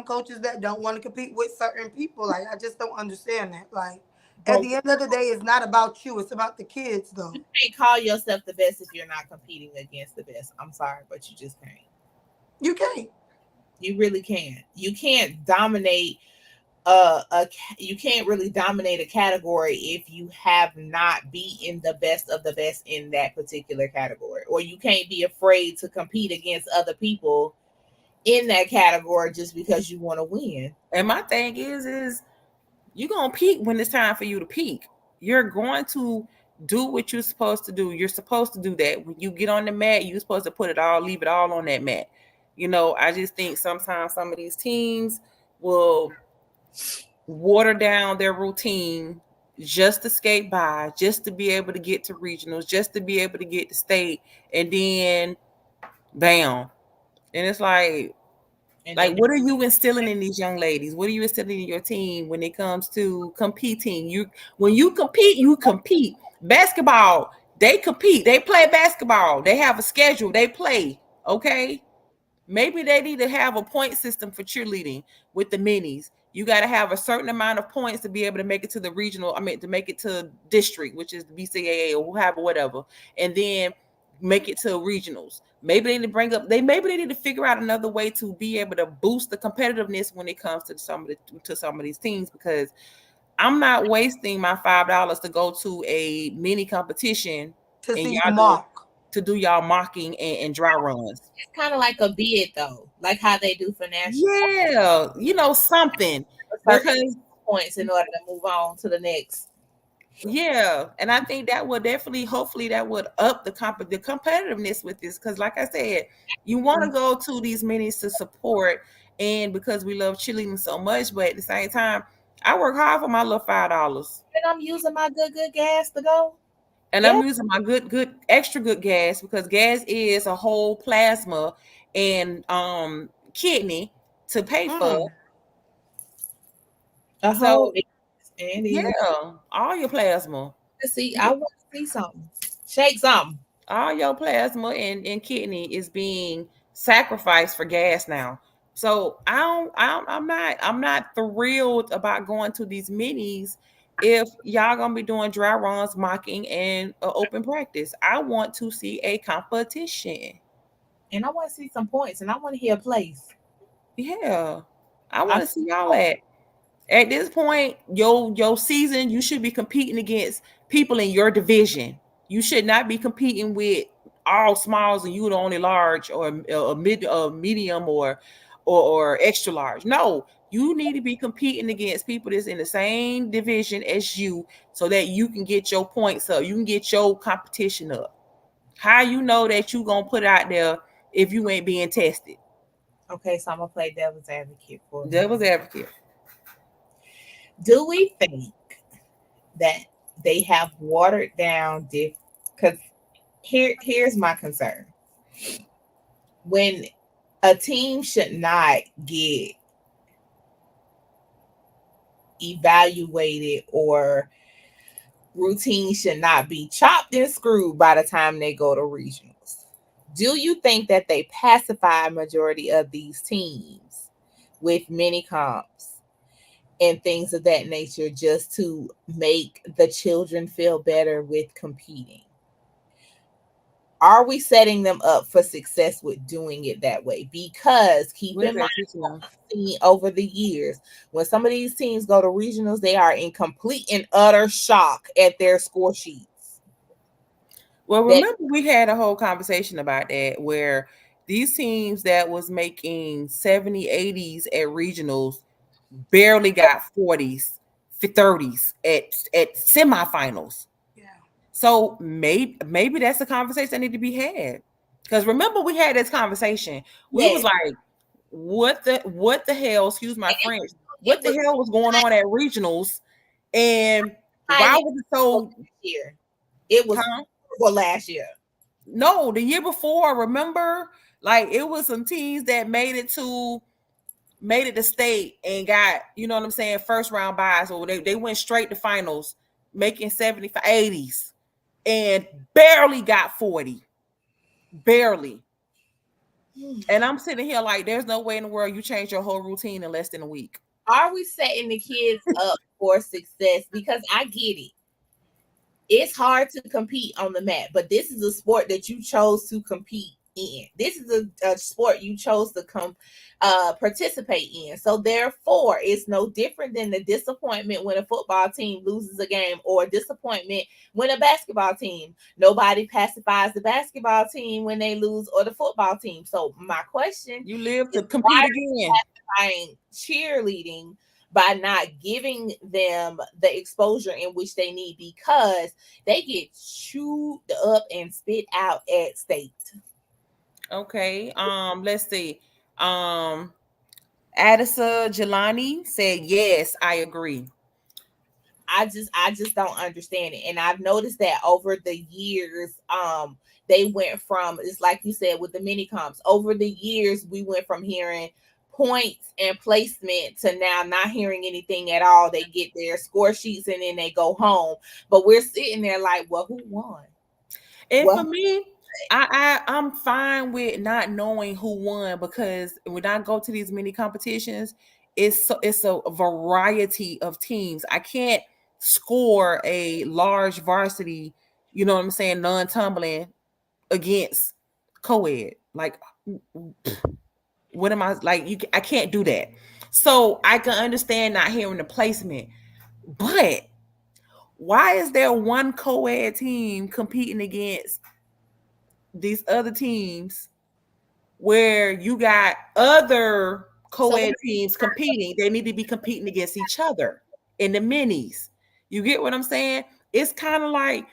coaches that don't want to compete with certain people. Like, I just don't understand that. Like, at the end of the day, it's not about you. It's about the kids, though. You can't call yourself the best if you're not competing against the best. I'm sorry, but you just can't. You can't. You really can't. You can't dominate you can't really dominate a category if you have not beaten the best of the best in that particular category, or you can't be afraid to compete against other people in that category just because you want to win. And my thing is you're gonna peak when it's time for you to peak. You're going to do what you're supposed to do. You're supposed to do that. When you get on the mat, you're supposed to leave it all on that mat. I just think sometimes some of these teams will water down their routine just to skate by, just to be able to get to regionals, just to be able to get to state, and then bam. And it's like, what are you instilling in these young ladies? What are you instilling in your team when it comes to competing? When you compete, you compete. Basketball, they compete. They play basketball. They have a schedule. They play. Okay. Maybe they need to have a point system for cheerleading with the minis. You got to have a certain amount of points to be able to make it to the regional. To make it to district, which is the BCAA or whatever, and then make it to regionals. Maybe they need to figure out another way to be able to boost the competitiveness when it comes to some of these teams, because I'm not wasting my $5 to go to a mini competition to see you mock. To do y'all mocking and dry runs. It's kind of like a bid, though, like how they do for national. Yeah, something, because points in order to move on to the next. Yeah, and I think that would definitely, hopefully, that would up the competitiveness with this, because, like I said, you want to go to these minis to support, and because we love cheerleading so much, but at the same time, I work hard for my little $5. And I'm using my good gas to go. And I'm using my good extra good gas, because gas is a whole plasma and kidney to pay for. So all your plasma. See, I want to see something. Shake something. All your plasma and kidney is being sacrificed for gas now. So I'm not thrilled about going to these minis if y'all gonna be doing dry runs, mocking, and open practice. I want to see a competition, and I want to see some points, and I want to hear a place. Yeah, I want to see y'all at this point. Your season, you should be competing against people in your division. You should not be competing with all smalls and you the only large or medium or extra large. No. You need to be competing against people that's in the same division as you, so that you can get your points up. You can get your competition up. How you know that you going to put out there if you ain't being tested? Okay, so I'm going to play devil's advocate for you. Devil's advocate. Do we think that they have watered down because here's my concern. When a team should not get evaluated, or routine should not be chopped and screwed by the time they go to regionals, do you think that they pacify a majority of these teams with mini comps and things of that nature just to make the children feel better with competing? Are we setting them up for success with doing it that way? Because keep What is in mind, that teaching? over the years, when some of these teams go to regionals, they are in complete and utter shock at their score sheets. Well, That remember we had a whole conversation about that where these teams that was making 70, 80s at regionals barely got 40s, 30s at semifinals. Yeah. So maybe that's a conversation that need to be had. Because remember we had this conversation. We was yes, like, what the hell, excuse my French, it what the was hell was going on at regionals? And why highly was it so last year. It was huh? horrible last year. No, the year before, remember? Like it was some teams that made it to state and got, you know what I'm saying, first round buys, or they went straight to finals, making 75, 80s, and barely got 40. Barely. And I'm sitting here like, there's no way in the world you change your whole routine in less than a week. Are we setting the kids up for success? Because I get it. It's hard to compete on the mat, but this is a sport that you chose to compete in. This is a sport you chose to participate in. So therefore, it's no different than the disappointment when a football team loses a game, or disappointment when a basketball team. Nobody pacifies the basketball team when they lose, or the football team. So my question You live is, to why compete again. are you cheerleading by not giving them the exposure in which they need, because they get chewed up and spit out at state? Okay. Let's see. Um, Adisa Jelani said, yes, I agree. I just don't understand it. And I've noticed that over the years, they went from, it's like you said with the mini comps, over the years we went from hearing points and placement to now not hearing anything at all. They get their score sheets and then they go home. But we're sitting there like, well, who won? And for Well, me, I'm fine with not knowing who won, because when I go to these mini competitions, it's a variety of teams. I can't score a large varsity, you know what I'm saying, non-tumbling against co-ed. Like, what am I like? I can't do that. So I can understand not hearing the placement, but why is there one co-ed team competing against these other teams where you got other so co-ed teams competing? They need to be competing against each other in the minis. You get what I'm saying? It's kind of like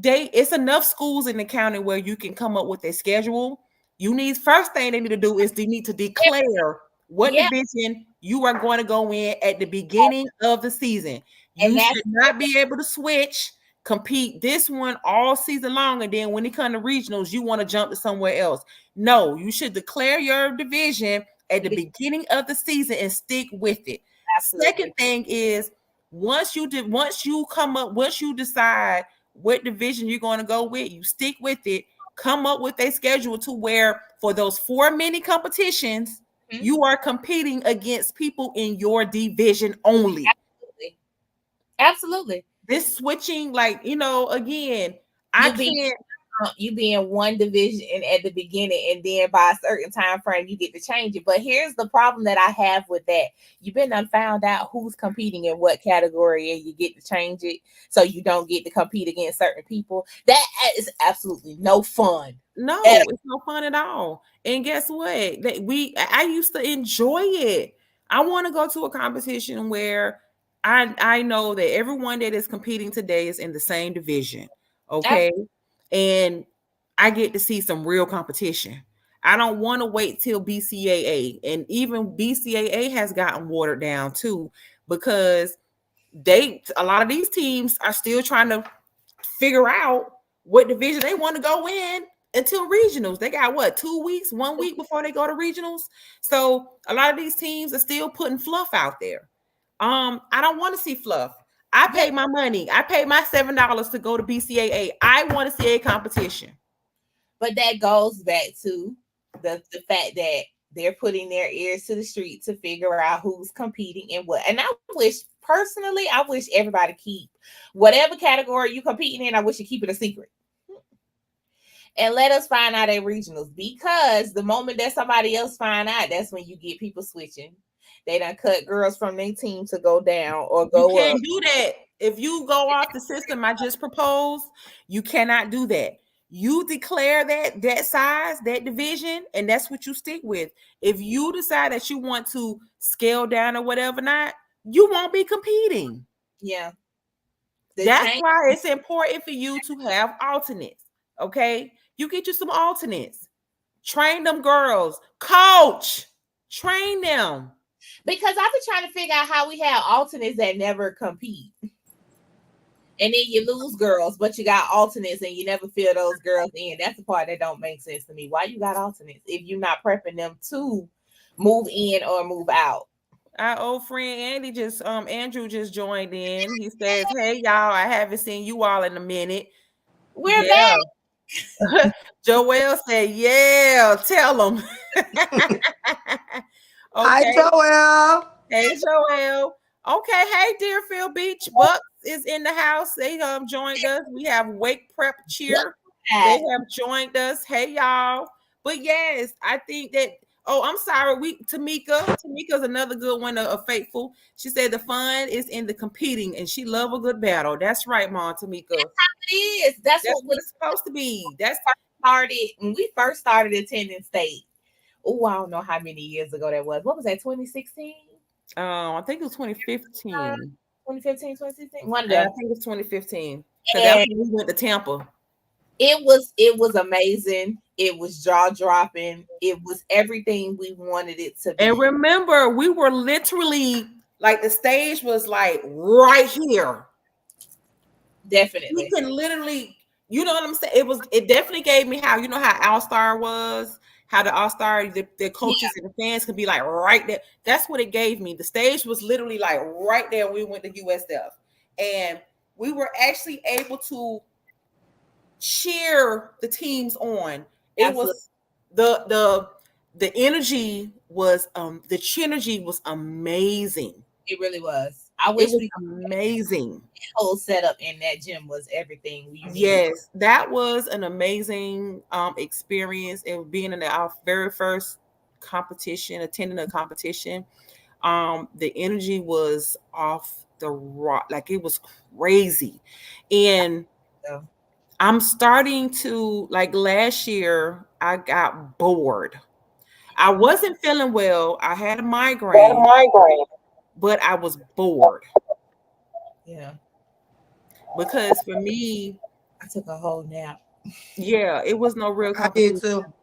it's enough schools in the county where you can come up with a schedule. You need, first thing they need to do is they need to declare what yeah, division you are going to go in at the beginning of the season. and You that's should not be able to switch, compete this one all season long, and then when it comes to regionals, you want to jump to somewhere else. No, you should declare your division at the beginning of the season and stick with it. Second absolutely. thing is, once you decide what division you're going to go with, you stick with it. Come up with a schedule to where for those 4 mini competitions, Mhm. you are competing against people in your division only. Absolutely. Absolutely. This switching, like, again, I You be can't. you be in one division and at the beginning, and then by a certain time frame you get to change it. But here's the problem that I have with that: you've been done found out who's competing in what category, and you get to change it so you don't get to compete against certain people. That is absolutely no fun. No, it's no fun at all. And guess what? I used to enjoy it. I want to go to a competition where I know that everyone that is competing today is in the same division. Okay. And I get to see some real competition. I don't want to wait till BCAA. And even BCAA has gotten watered down too, because a lot of these teams are still trying to figure out what division they want to go in until regionals. They got what, 2 weeks, 1 week before they go to regionals. So a lot of these teams are still putting fluff out there. I don't want to see fluff. I Yeah, paid my money. I paid my $7 to go to BCAA. I want to see a competition. but that goes back to the fact that they're putting their ears to the street to figure out who's competing and what. And I wish everybody keep whatever category you competing in. I wish you keep it a secret. and let us find out at regionals, because the moment that somebody else find out, that's when you get people switching. They done cut girls from their team to go down or You go can't up. do that. If you go off the system I just proposed, you cannot do that. You declare that size, that division, and that's what you stick with. If you decide that you want to scale down or whatever, not, you won't be competing. Yeah. The That's change. why it's important for you to have alternates. Okay, you get you some alternates. Train them girls, coach, train them. Because I've been trying to figure out how we have alternates that never compete. And then you lose girls, but you got alternates and you never fill those girls in. That's the part that don't make sense to me. Why you got alternates if you're not prepping them to move in or move out? Our old friend Andrew just joined in. He says, "Hey y'all, I haven't seen you all in a minute." We're Yeah. back. Joelle said, "Yeah, tell them." Hi, Okay. Joel. Hey, Joelle. Okay. Hey, Deerfield Beach Bucks is in the house. They joined us. We have Wake Prep Cheer. They have joined us. Hey, y'all. But yes, I think that. Oh, I'm sorry. Tamika's another good one of Faithful. She said the fun is in the competing, and she love a good battle. That's right, Mom. Tamika. It is. That's That's what what we it's supposed to be. That's started when we first started attending state. Oh, I don't know how many years ago that was. What was that? 2016? I think it was 2015. 2015, 2016? One of I them. think it's 2015. Because that's And when we went to Tampa. it was amazing. It was jaw dropping. It was everything we wanted it to be. And remember, we were literally like the stage was like right here. We Definitely. can literally, you know what I'm saying? It definitely gave me how, you know how All Star was, how the All Star, the coaches and the fans could be like right there. That's what it gave me. The stage was literally like right there when we went to USF. And we were actually able to cheer the teams on. It Absolutely. was the energy was the synergy was amazing. It really was. I It wish was we amazing. whole setup in that gym was everything you need. Yes, that was an amazing experience. And being in our very first competition, attending a competition, the energy was off the rock, like it was crazy. And So, I'm starting to, like, last year I got bored. I wasn't feeling well. I had a migraine, but I was bored yeah, because for me, I took a whole nap. yeah, it was no real I did competition. too.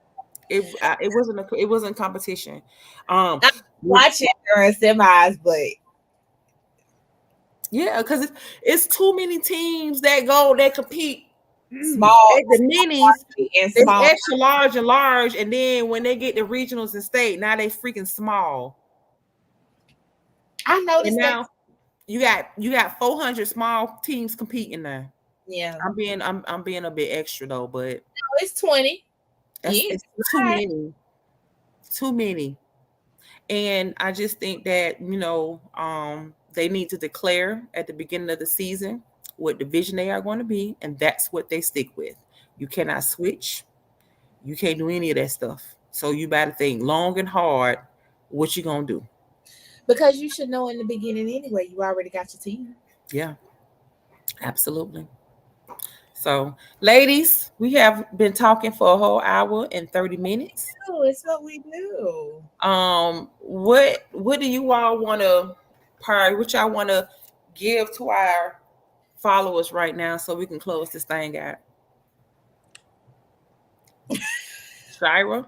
It wasn't competition. Um, I'm watching during semis, but yeah, because it's too many teams that compete small at the minis. and It's small. extra large and large, and then when they get the regionals and state, now they freaking small. I And noticed that. now you got 400 small teams competing now. Yeah, I'm being a bit extra though, but it's 20. that's Yeah, it's too many, too many. And I just think that they need to declare at the beginning of the season what division they are going to be, and that's what they stick with. You cannot switch. You can't do any of that stuff. So you better think long and hard what you gonna do. because you should know in the beginning anyway. You already got your team. Yeah, absolutely. So, ladies, we have been talking for a whole hour and 30 minutes. Oh, it's what we do. What do you all want to what y'all want to give to our followers right now so we can close this thing out? Shira,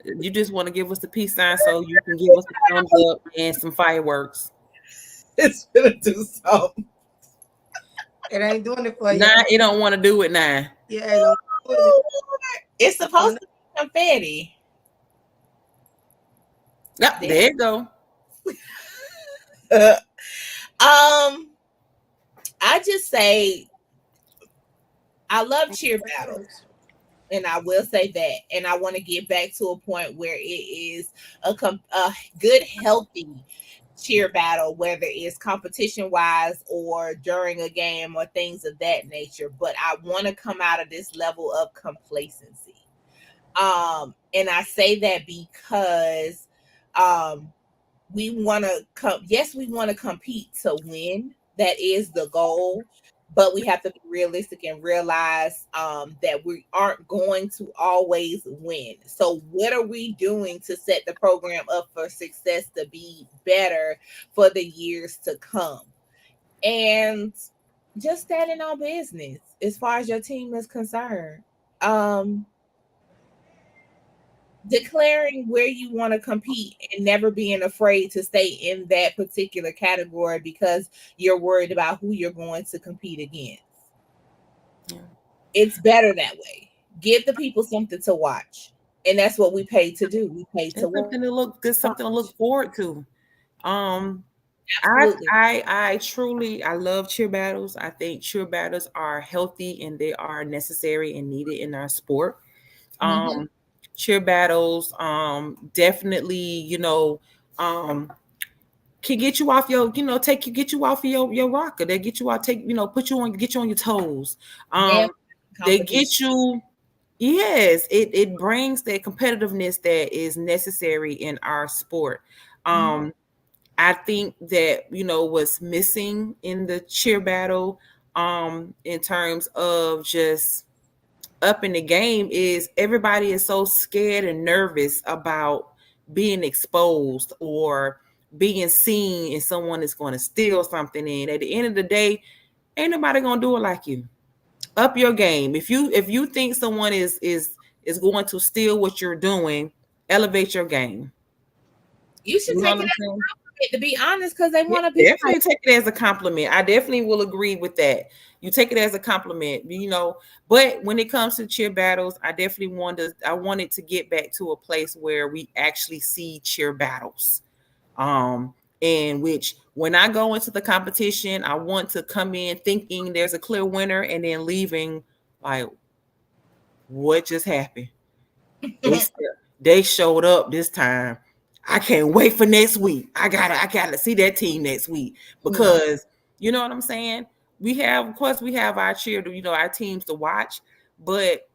you just want to give us the peace sign so you can give us a thumbs up and some fireworks. It's gonna do something. It ain't doing it for you. Nah, it don't want to do it now. Yeah, it don't do it. It's supposed to be confetti. Yep, there you go. I just say I love cheer battles. And I will say that. And I want to get back to a point where it is a good, healthy cheer battle, whether it's competition wise or during a game or things of that nature. But I want to come out of this level of complacency. And I say that because we want to come, yes, we want to compete to win. That is the goal. But we have to be realistic and realize that we aren't going to always win. So, what are we doing to set the program up for success to be better for the years to come? And just standing on business as far as your team is concerned. Um, Declaring where you want to compete and never being afraid to stay in that particular category because you're worried about who you're going to compete against. Yeah. It's better that way. Give the people something to watch. And that's what we paid to do. We paid to It's work. something to look good, something to look forward to. Um, Absolutely. I truly I love cheer battles. I think cheer battles are healthy and they are necessary and needed in our sport. Mm-hmm. Cheer battles, definitely, um, can get you off your, get you off of your rocker. They get you out, put you on, get you on your toes. Yeah. They Competition. get you, yes, it brings that competitiveness that is necessary in our sport. Mhm. I think that, what's missing in the cheer battle, in terms of just up in the game is everybody is so scared and nervous about being exposed or being seen and someone is going to steal something. And at the end of the day, ain't nobody gonna do it like you. Up your game. If you think someone is going to steal what you're doing, elevate your game. You should You know take what it I'm as saying? a compliment, to be honest, because they Yeah, want to be like, definitely take it as a compliment. I definitely will agree with that. You take it as a compliment, But when it comes to cheer battles, I wanted to get back to a place where we actually see cheer battles. In which when I go into the competition, I want to come in thinking there's a clear winner and then leaving like, what just happened? They they showed up this time. I can't wait for next week. I gotta see that team next week yeah. because you know what I'm saying. Of course, we have our our teams to watch, but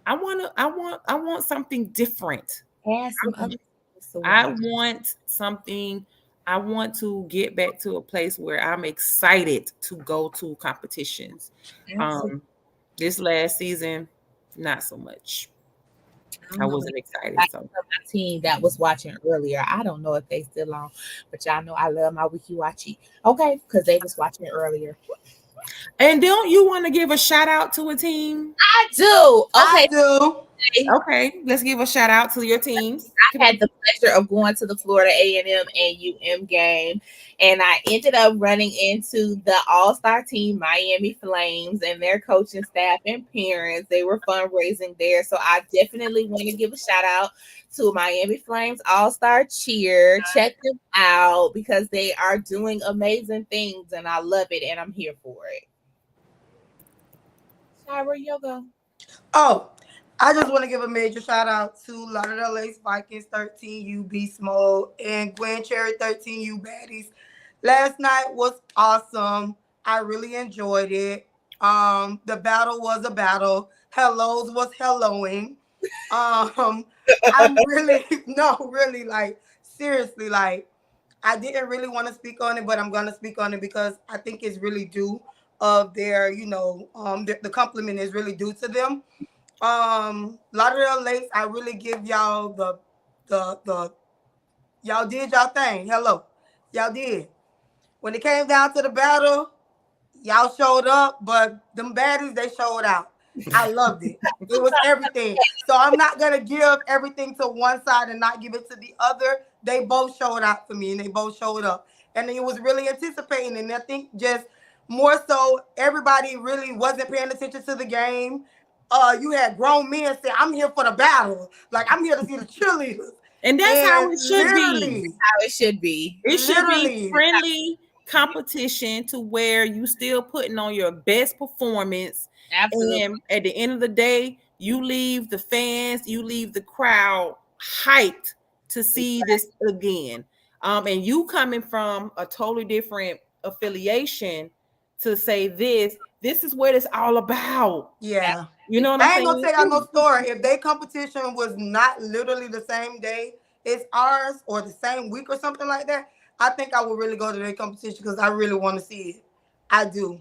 I want something different. Add some other things to I watch. want something. I want to get back to a place where I'm excited to go to competitions. Absolutely. Um, this last season, not so much. I I don't know. wasn't excited. Like So. my team that was watching earlier. I don't know if they still on, but y'all know I love my wiki watchy. Okay, because they was watching earlier. And don't you want to give a shout out to a team? I do. I Okay. do. Okay, let's give a shout out to your teams. I had the pleasure of going to the Florida A&M and UM game, and I ended up running into the All-Star team, Miami Flames, and their coaching staff and parents. They were fundraising there, so I definitely want to give a shout out to Miami Flames All-Star Cheer. Check them out because they are doing amazing things, and I love it, and I'm here for it. Shira, Yoga. Oh, I just want to give a major shout out to Lauderdale Lakes Vikings 13U Beast Mode and Gwen Cherry 13U Baddies. Last night was awesome. I really enjoyed it. The battle was a battle. Hellos was helloing. I'm really no, really like seriously like I didn't really want to speak on it, but I'm gonna speak on it because I think it's really due of their, the compliment is really due to them. Lauderdale Lakes, I really give y'all the y'all did y'all thing. Hello, y'all did. When it came down to the battle, y'all showed up, but them baddies they showed out. I loved it. It was everything. So I'm not gonna give everything to one side and not give it to the other. They both showed out for me and they both showed up. And it was really anticipating. And I think just more so everybody really wasn't paying attention to the game. You had grown men say, I'm here for the battle. Like I'm here to see the cheerleaders. And that's how And it should be. literally, How it should be. It should be literally, friendly competition to where you still putting on your best performance. Absolutely. And at the end of the day, you leave the fans, you leave the crowd hyped to see this again. And you coming from a totally different affiliation to say this is what it's all about. Yeah. You know what I I'm ain't gonna saying? tell y'all no story. If their competition was not literally the same day as ours or the same week or something like that, I think I would really go to their competition because I really want to see it. I do.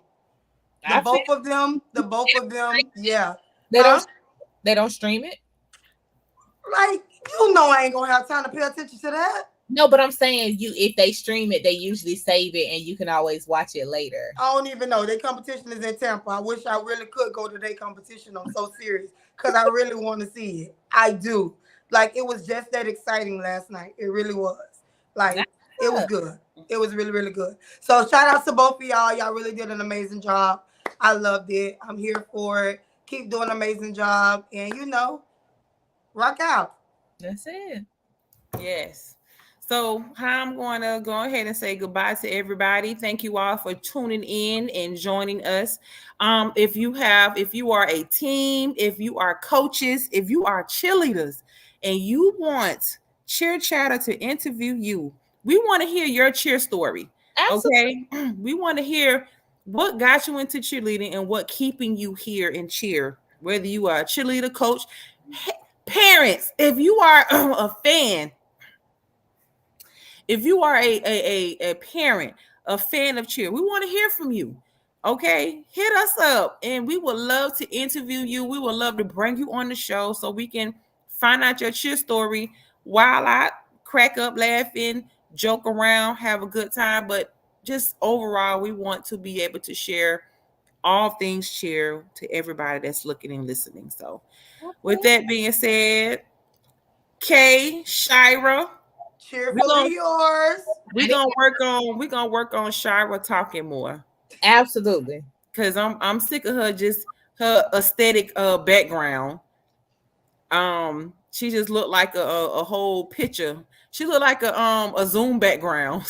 The both of them, yeah. They don't stream it. Like, you know, I ain't gonna have time to pay attention to that. No, but I'm saying if they stream it, they usually save it and you can always watch it later. I don't even know. Their competition is in Tampa. I wish I really could go to their competition. I'm so serious because I really want to see it. I do. Like, it was just that exciting last night. It really was. Like, it was good. It was really, really good. So shout out to both of y'all. Y'all really did an amazing job. I loved it. I'm here for it. Keep doing an amazing job. And, you know, rock out. That's it. Yes. So I'm going to go ahead and say goodbye to everybody. Thank you all for tuning in and joining us. If you are a team, if you are coaches, if you are cheerleaders, and you want Cheer Chatter to interview you, we want to hear your cheer story. Absolutely. Okay. We want to hear what got you into cheerleading and what keeping you here in cheer, whether you are a cheerleader, coach, parents, if you are a fan, if you are a parent, a fan of cheer, we want to hear from you. Okay, hit us up and we would love to interview you. We would love to bring you on the show so we can find out your cheer story while I crack up laughing, joke around, have a good time. But just overall, we want to be able to share all things cheer to everybody that's looking and listening. So with that being said, Kay, Shira, cheerfully yours. We're gonna work on Shira talking more. Absolutely. Cause I'm sick of her aesthetic background. She just looked like a whole picture. She looked like a Zoom background.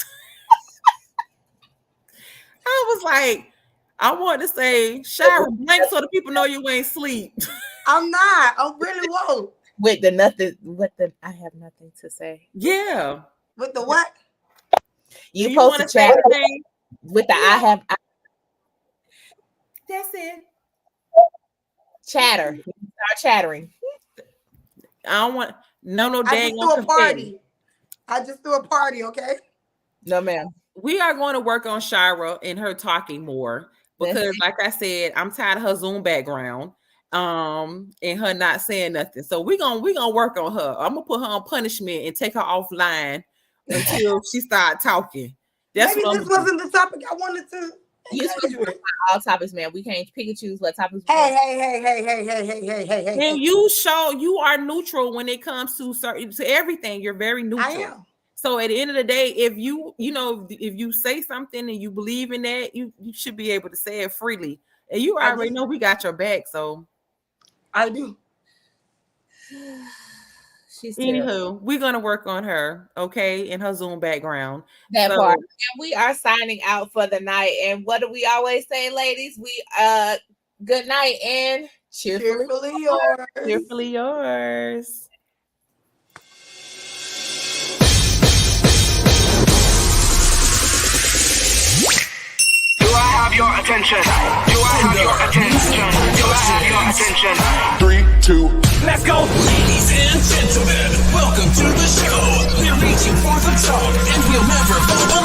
I was like, I want to say, Shira, blank so the people know you ain't sleep. I'm not. I really won't. I have nothing to say. Yeah. With the what? You supposed to chat with the I. That's it. Chatter. Start chattering. I don't want no dang. I just threw a party, okay? No, ma'am. We are going to work on Shira and her talking more because, like I said, I'm tired of her Zoom background. And her not saying nothing. So we're gonna work on her. I'm gonna put her on punishment and take her offline until she start talking. That's maybe this wasn't the topic I wanted to. You all topics, man. We can't pick and choose what topics. Hey. And you are neutral when it comes to everything. You're very neutral. I am. So at the end of the day, if you say something and you believe in that, you should be able to say it freely. And you already know we got your back. So I do. Anywho, we're gonna work on her, okay, in her Zoom background. That part. And we are signing out for the night. And what do we always say, ladies? We good night and cheerfully yours. Cheerfully yours. Do I have your attention? Do I have your attention? Do I have your attention? 3, 2, let's go! Ladies and gentlemen, welcome to the show. We're reaching for the top, and we'll never fall